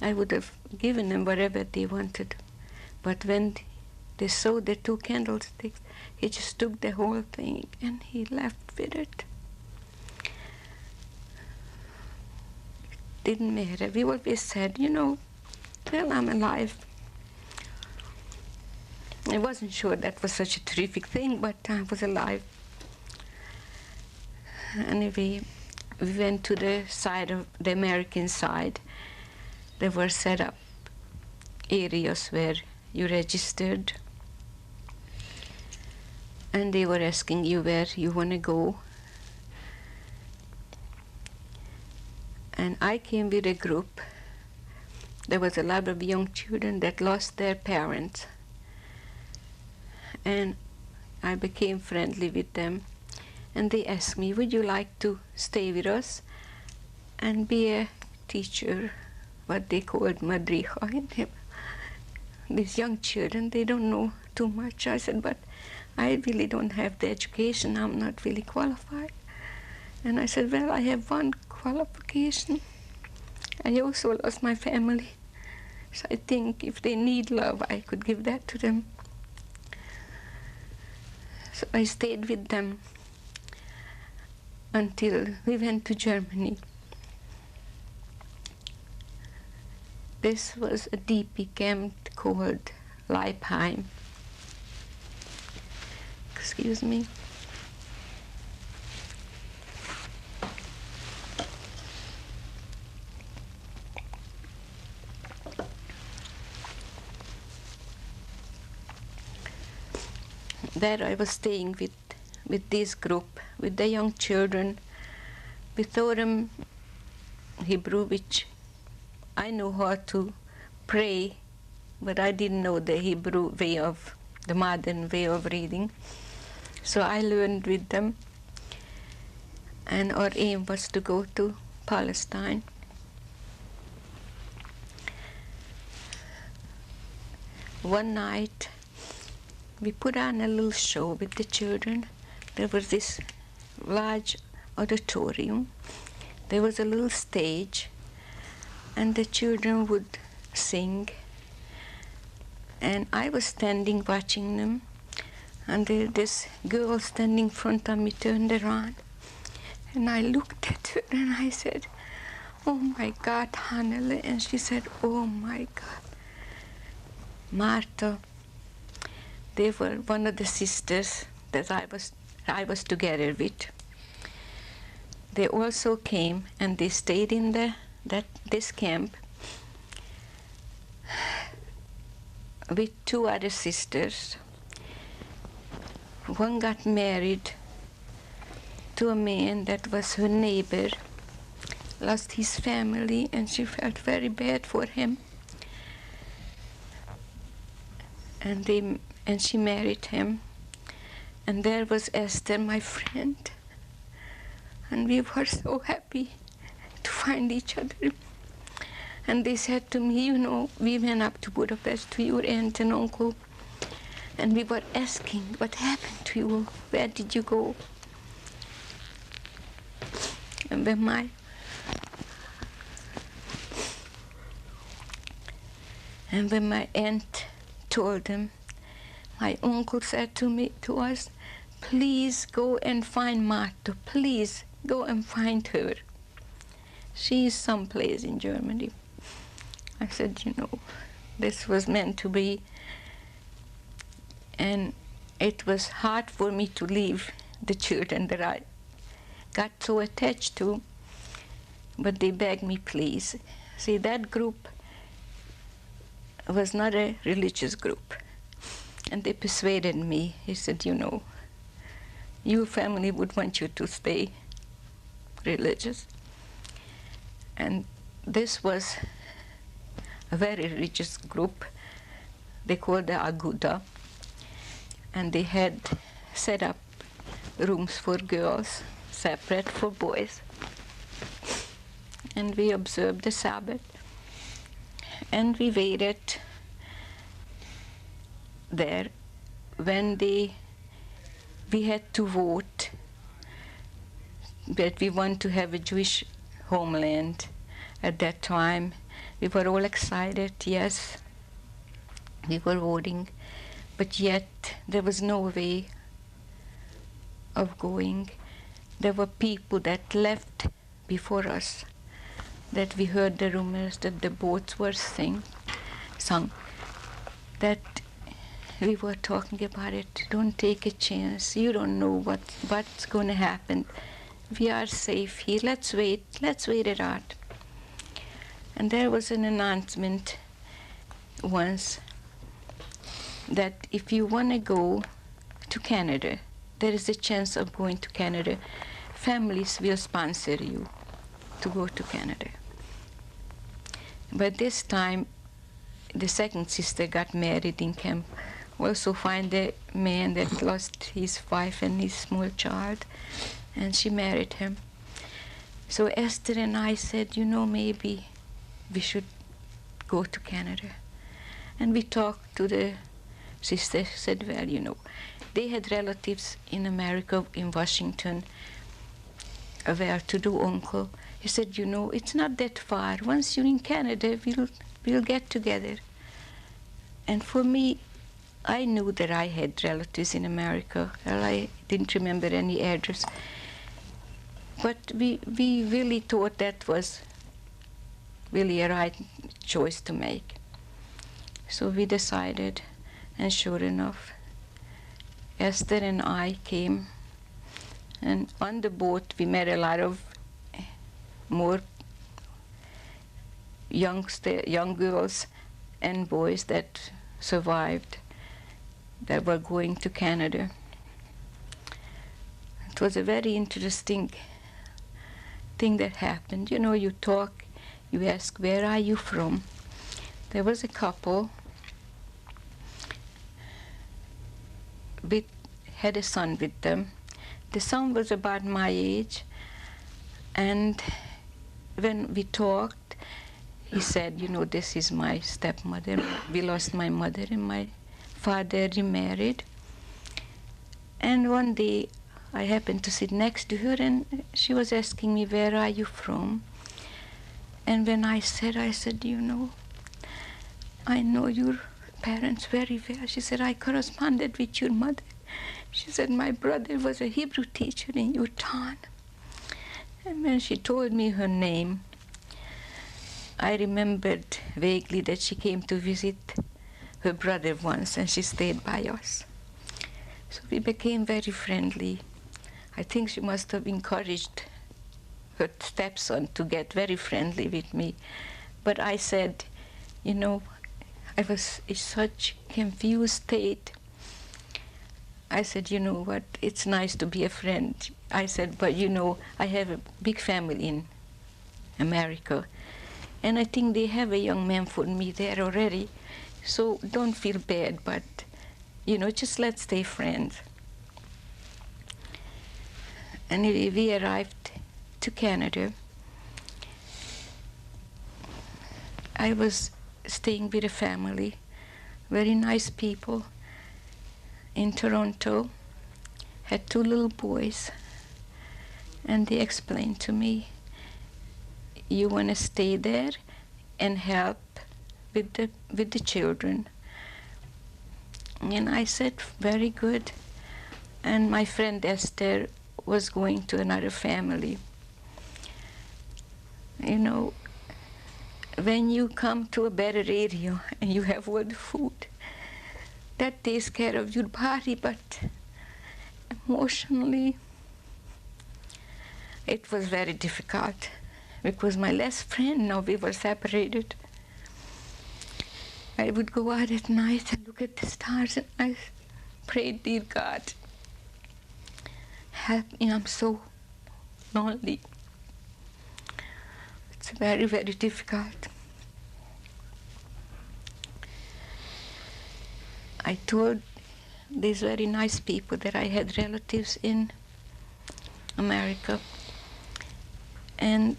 I would have given them whatever they wanted. But when they saw the 2 candlesticks, he just took the whole thing and he left with it. Didn't matter. We always said, you know, well, I'm alive. I wasn't sure that was such a terrific thing, but I was alive. Anyway, we went to the side of the American side. There were set up areas where you registered, and they were asking you where you want to go. And I came with a group. There was a lot of young children that lost their parents. And I became friendly with them. And they asked me, would you like to stay with us and be a teacher, what they called madricha? These young children, they don't know too much. I said, but I really don't have the education. I'm not really qualified. And I said, well, I have one qualification. I also lost my family. So I think if they need love, I could give that to them. So I stayed with them until we went to Germany. This was a DP camp called Leipheim. Excuse me. There I was staying with this group, with the young children. We taught them Hebrew, which I knew how to pray, but I didn't know the Hebrew way of, the modern way of reading. So I learned with them, and our aim was to go to Palestine. One night, we put on a little show with the children. There was this large auditorium. There was a little stage, and the children would sing. And I was standing watching them, and this girl standing in front of me turned around, and I looked at her and I said, "Oh my God, Hannele," and she said, "Oh my God, Martha." They were one of the sisters that I was together with. They also came and they stayed in this camp with two other sisters. One got married to a man that was her neighbor, lost his family, and she felt very bad for him. And she married him. And there was Esther, my friend. And we were so happy to find each other. And they said to me, "You know, we went up to Budapest to your aunt and uncle, and we were asking, what happened to you? Where did you go?" And when my aunt told them, my uncle said to us, "Please go and find Martha. Please go and find her. She is someplace in Germany." I said, "You know, this was meant to be." And it was hard for me to leave the children that I got so attached to, but they begged me, "Please." See, that group was not a religious group. And they persuaded me. He said, "You know, your family would want you to stay religious." And this was a very religious group. They called the Aguda. And they had set up rooms for girls, separate for boys. And we observed the Sabbath. And we waited there when we had to vote that we want to have a Jewish homeland. At that time, we were all excited, yes, we were voting, but yet there was no way of going. There were people that left before us, that we heard the rumors that the boats were sunk, that we were talking about it. Don't take a chance. You don't know what's going to happen. We are safe here. Let's wait it out. And there was an announcement once that if you want to go to Canada, there is a chance of going to Canada. Families will sponsor you to go to Canada. But this time, the second sister got married in camp. Also find a man that lost his wife and his small child, and she married him. So Esther and I said, "You know, maybe we should go to Canada." And we talked to the sister, said, "Well, you know," they had relatives in America, in Washington, a well-to-do uncle. He said, you know, it's not that far. Once you're in Canada, we'll get together. And for me, I knew that I had relatives in America. Well, I didn't remember any address. But we really thought that was really a right choice to make. So we decided, and sure enough, Esther and I came, and on the boat we met a lot of more young girls and boys that survived, that were going to Canada. It was a very interesting thing that happened. You know, you talk, you ask, where are you from? There was a couple had a son with them. The son was about my age, and when we talked, he said, you know, this is my stepmother. We lost my mother, and my father remarried. And one day I happened to sit next to her, and she was asking me, where are you from? And when I said, you know, I know your parents very well. She said, I corresponded with your mother. She said, my brother was a Hebrew teacher in your town. And when she told me her name, I remembered vaguely that she came to visit her brother once, and she stayed by us. So we became very friendly. I think she must have encouraged her stepson to get very friendly with me. But I said, you know, I was in such confused state. I said, you know what, it's nice to be a friend. I said, but you know, I have a big family in America, and I think they have a young man for me there already. So don't feel bad, but you know, just let's stay friends. And we arrived to Canada. I was staying with a family, very nice people in Toronto, had 2 little boys, and they explained to me, you want to stay there and help with the children. And I said, very good. And my friend Esther was going to another family. You know, when you come to a better area and you have all the food, that takes care of your body, but emotionally, it was very difficult, because my last friend, now we were separated. I would go out at night and look at the stars, and I prayed, dear God, help me, I'm so lonely. It's very, very difficult. I told these very nice people that I had relatives in America, and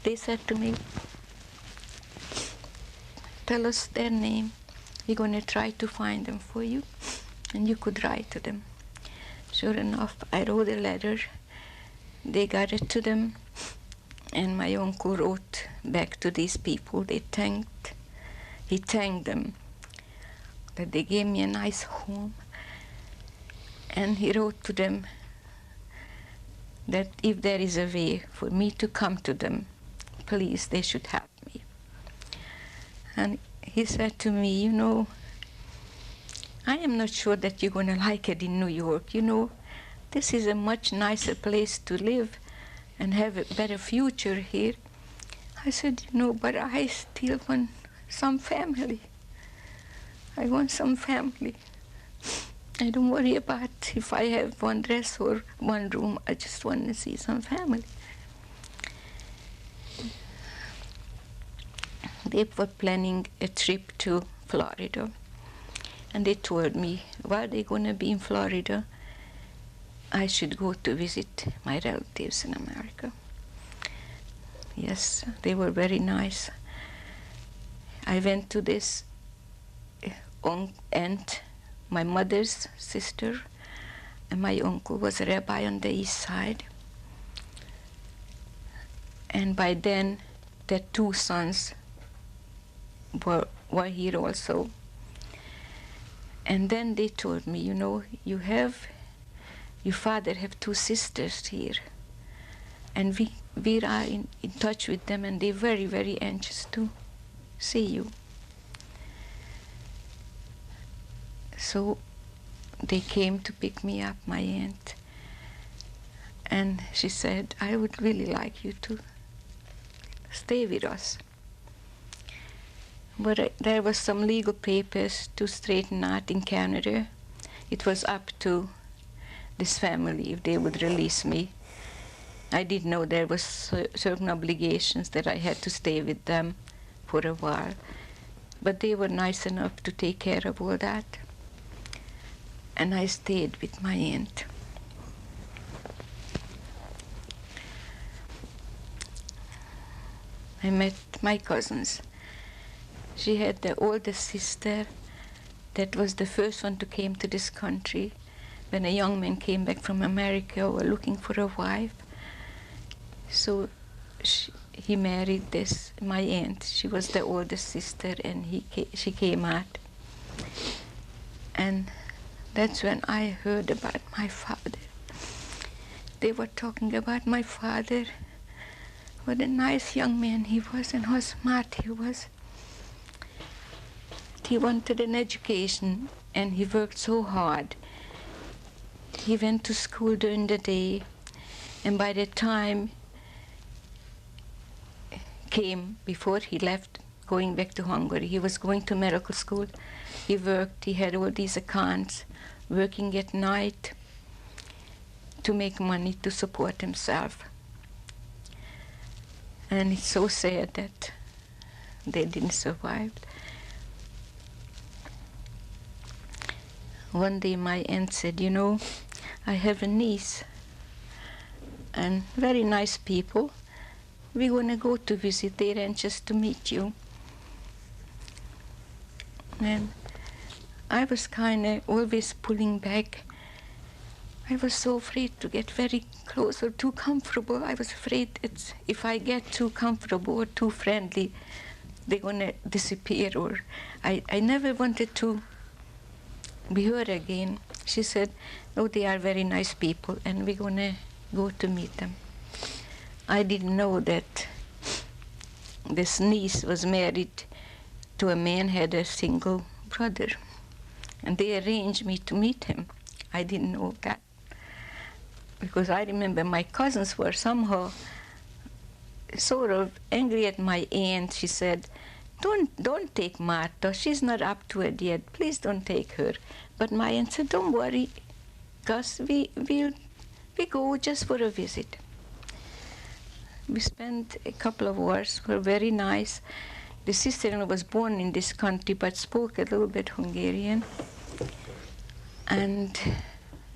they said to me, tell us their name. We're going to try to find them for you, and you could write to them. Sure enough, I wrote a letter. They got it to them, and my uncle wrote back to these people. He thanked them that they gave me a nice home, and he wrote to them that if there is a way for me to come to them, please, they should help me. And he said to me, you know, I am not sure that you're going to like it in New York. You know, this is a much nicer place to live and have a better future here. I said, you know, but I still want some family. I want some family. I don't worry about if I have one dress or one room. I just want to see some family. They were planning a trip to Florida, and they told me, while they're going to be in Florida, I should go to visit my relatives in America. Yes, they were very nice. I went to this aunt, my mother's sister, and my uncle was a rabbi on the east side. And by then, their two sons were here also. And then they told me, you know, your father have two sisters here. And we are in touch with them, and they're very, very anxious to see you. So they came to pick me up, my aunt. And she said, I would really like you to stay with us. But there was some legal papers to straighten out in Canada. It was up to this family if they would release me. I didn't know there was certain obligations that I had to stay with them for a while. But they were nice enough to take care of all that. And I stayed with my aunt. I met my cousins. She had the oldest sister that was the first one to came to this country when a young man came back from America or looking for a wife. So he married my aunt. She was the oldest sister, and she came out. And that's when I heard about my father. They were talking about my father, what a nice young man he was and how smart he was. He wanted an education, and he worked so hard. He went to school during the day, and by the time came before he left, going back to Hungary, he was going to medical school. He worked, he had all these accounts, working at night to make money to support himself. And it's so sad that they didn't survive. One day my aunt said, you know, I have a niece, and very nice people. We're going to go to visit their aunt just to meet you. And I was kind of always pulling back. I was so afraid to get very close or too comfortable. I was afraid if I get too comfortable or too friendly, they're going to disappear. Or I never wanted to be her again. She said, oh, they are very nice people, and we're going to go to meet them. I didn't know that this niece was married to a man who had a single brother, and they arranged me to meet him. I didn't know that, because I remember my cousins were somehow sort of angry at my aunt. She said, don't take Martha, she's not up to it yet, please don't take her. But my aunt said, don't worry, Gus, we go just for a visit. We spent a couple of hours, were very nice. The sister-in-law was born in this country but spoke a little bit Hungarian. And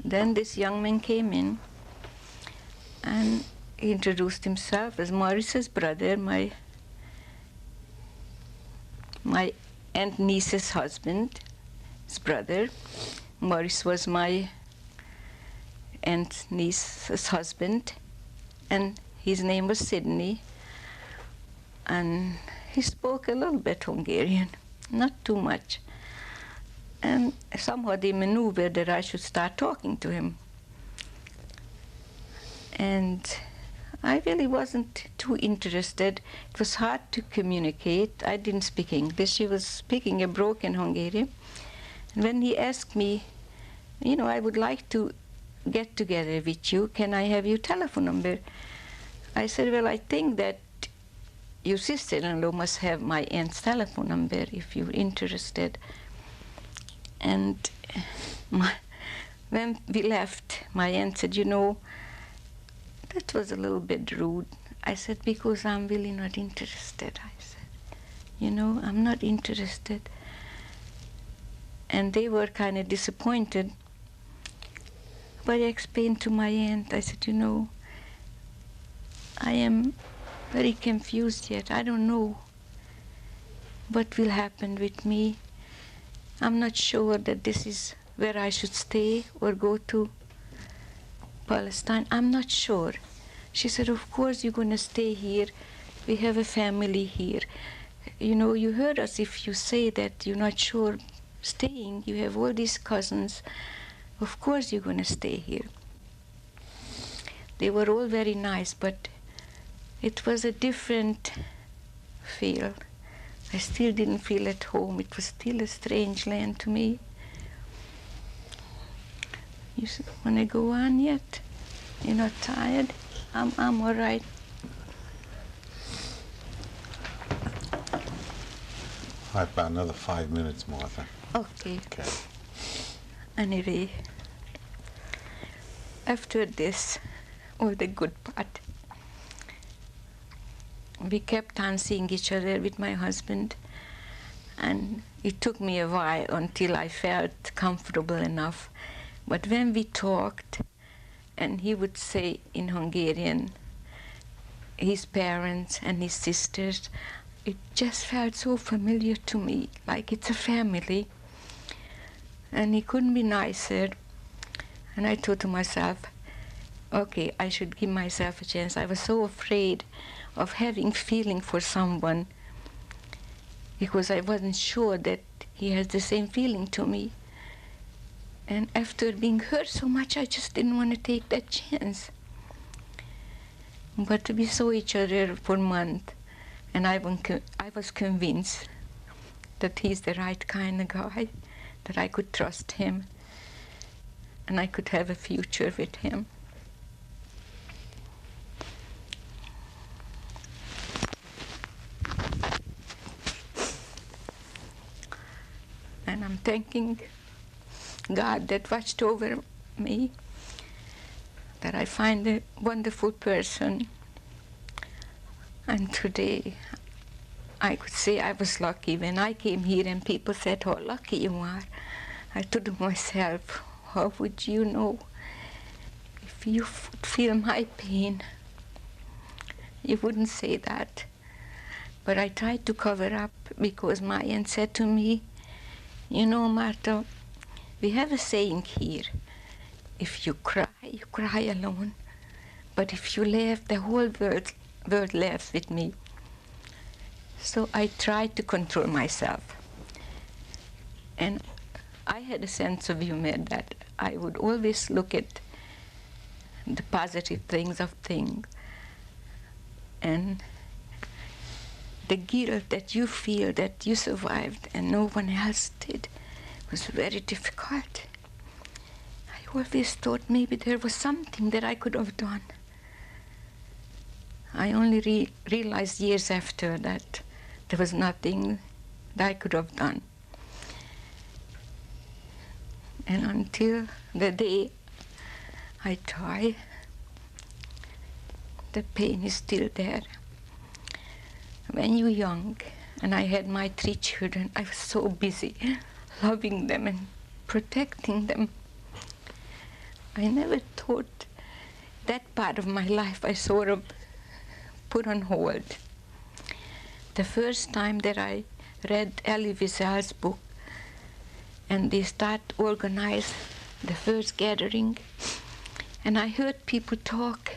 then this young man came in, and he introduced himself as Maurice's brother, my aunt niece's husband, his brother. Maurice was my aunt niece's husband, and his name was Sidney. And he spoke a little bit Hungarian, not too much. And somehow they maneuvered that I should start talking to him. And I really wasn't too interested. It was hard to communicate. I didn't speak English. He was speaking a broken Hungarian. And when he asked me, you know, I would like to get together with you, can I have your telephone number? I said, well, I think that your sister-in-law must have my aunt's telephone number if you're interested. And when we left, my aunt said, you know, that was a little bit rude. I said, because I'm really not interested. I said, you know, I'm not interested. And they were kind of disappointed. But I explained to my aunt, I said, you know, I am very confused yet. I don't know what will happen with me. I'm not sure that this is where I should stay or go to Palestine. I'm not sure. She said, of course you're going to stay here. We have a family here. You know, you heard us if you say that you're not sure staying. You have all these cousins. Of course you're going to stay here. They were all very nice, but it was a different feel. I still didn't feel at home. It was still a strange land to me. You want to go on yet? You're not tired? I'm all right. I have about another 5 minutes, Martha. Okay. Okay. Anyway, after this, all the good part, we kept on seeing each other with my husband, and it took me a while until I felt comfortable enough. But when we talked, and he would say in Hungarian, his parents and his sisters, it just felt so familiar to me, like it's a family. And he couldn't be nicer. And I thought to myself, okay, I should give myself a chance. I was so afraid of having feeling for someone because I wasn't sure that he has the same feeling to me. And after being hurt so much, I just didn't want to take that chance. But we saw each other for a month, and I was convinced that he's the right kind of guy, that I could trust him, and I could have a future with him. And I'm thanking God that watched over me, that I find a wonderful person. And today, I could say I was lucky. When I came here and people said, how lucky you are, I thought to myself, how would you know? If you feel my pain, you wouldn't say that. But I tried to cover up because my aunt said to me, you know, Martha, we have a saying here, if you cry alone. But if you laugh, the whole world laughs with me. So I tried to control myself. And I had a sense of humor that I would always look at the positive things of things. And the guilt that you feel that you survived and no one else did was very difficult. I always thought maybe there was something that I could have done. I only realized years after that there was nothing that I could have done. And until the day I die, the pain is still there. When you're young, and I had my 3 children, I was so busy loving them and protecting them. I never thought that part of my life I sort of put on hold. The first time that I read Elie Wiesel's book, and they start organize the first gathering, and I heard people talk,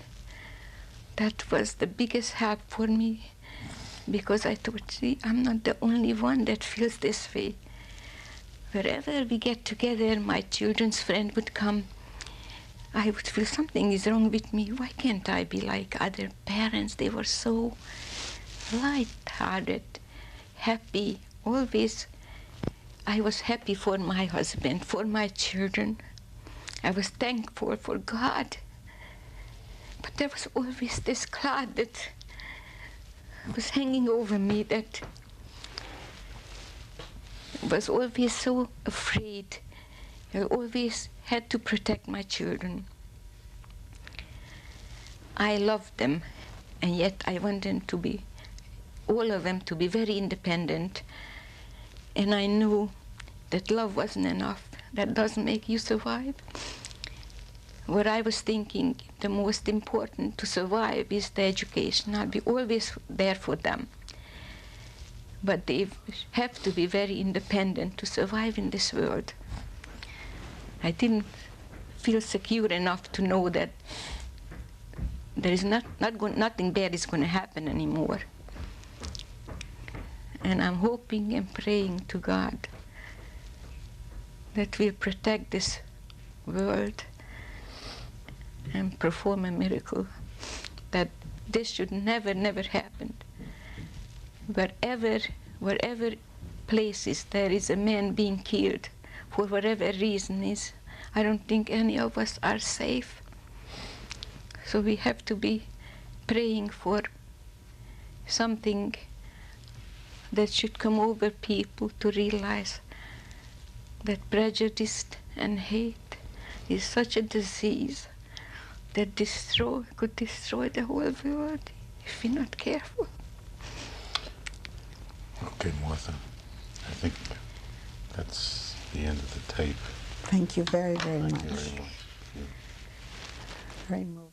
that was the biggest help for me, because I thought, see, I'm not the only one that feels this way. Wherever we get together, my children's friend would come, I would feel something is wrong with me. Why can't I be like other parents? They were so light-hearted, happy, always. I was happy for my husband, for my children. I was thankful for God. But there was always this cloud that was hanging over me, that was always so afraid. I always had to protect my children. I loved them, and yet I wanted to be, all of them to be very independent. And I knew that love wasn't enough. That doesn't make you survive. What I was thinking, the most important to survive is the education. I'll be always there for them. But they have to be very independent to survive in this world. I didn't feel secure enough to know that there is nothing bad is going to happen anymore. And I'm hoping and praying to God that we'll protect this world and perform a miracle, that this should never, never happen. Wherever places there is a man being killed for whatever reason is, I don't think any of us are safe. So we have to be praying for something that should come over people to realize that prejudice and hate is such a disease that could destroy the whole world if we're not careful. Okay, Martha. I think that's the end of the tape. Thank you very, very Thank much. you very much. Very moving.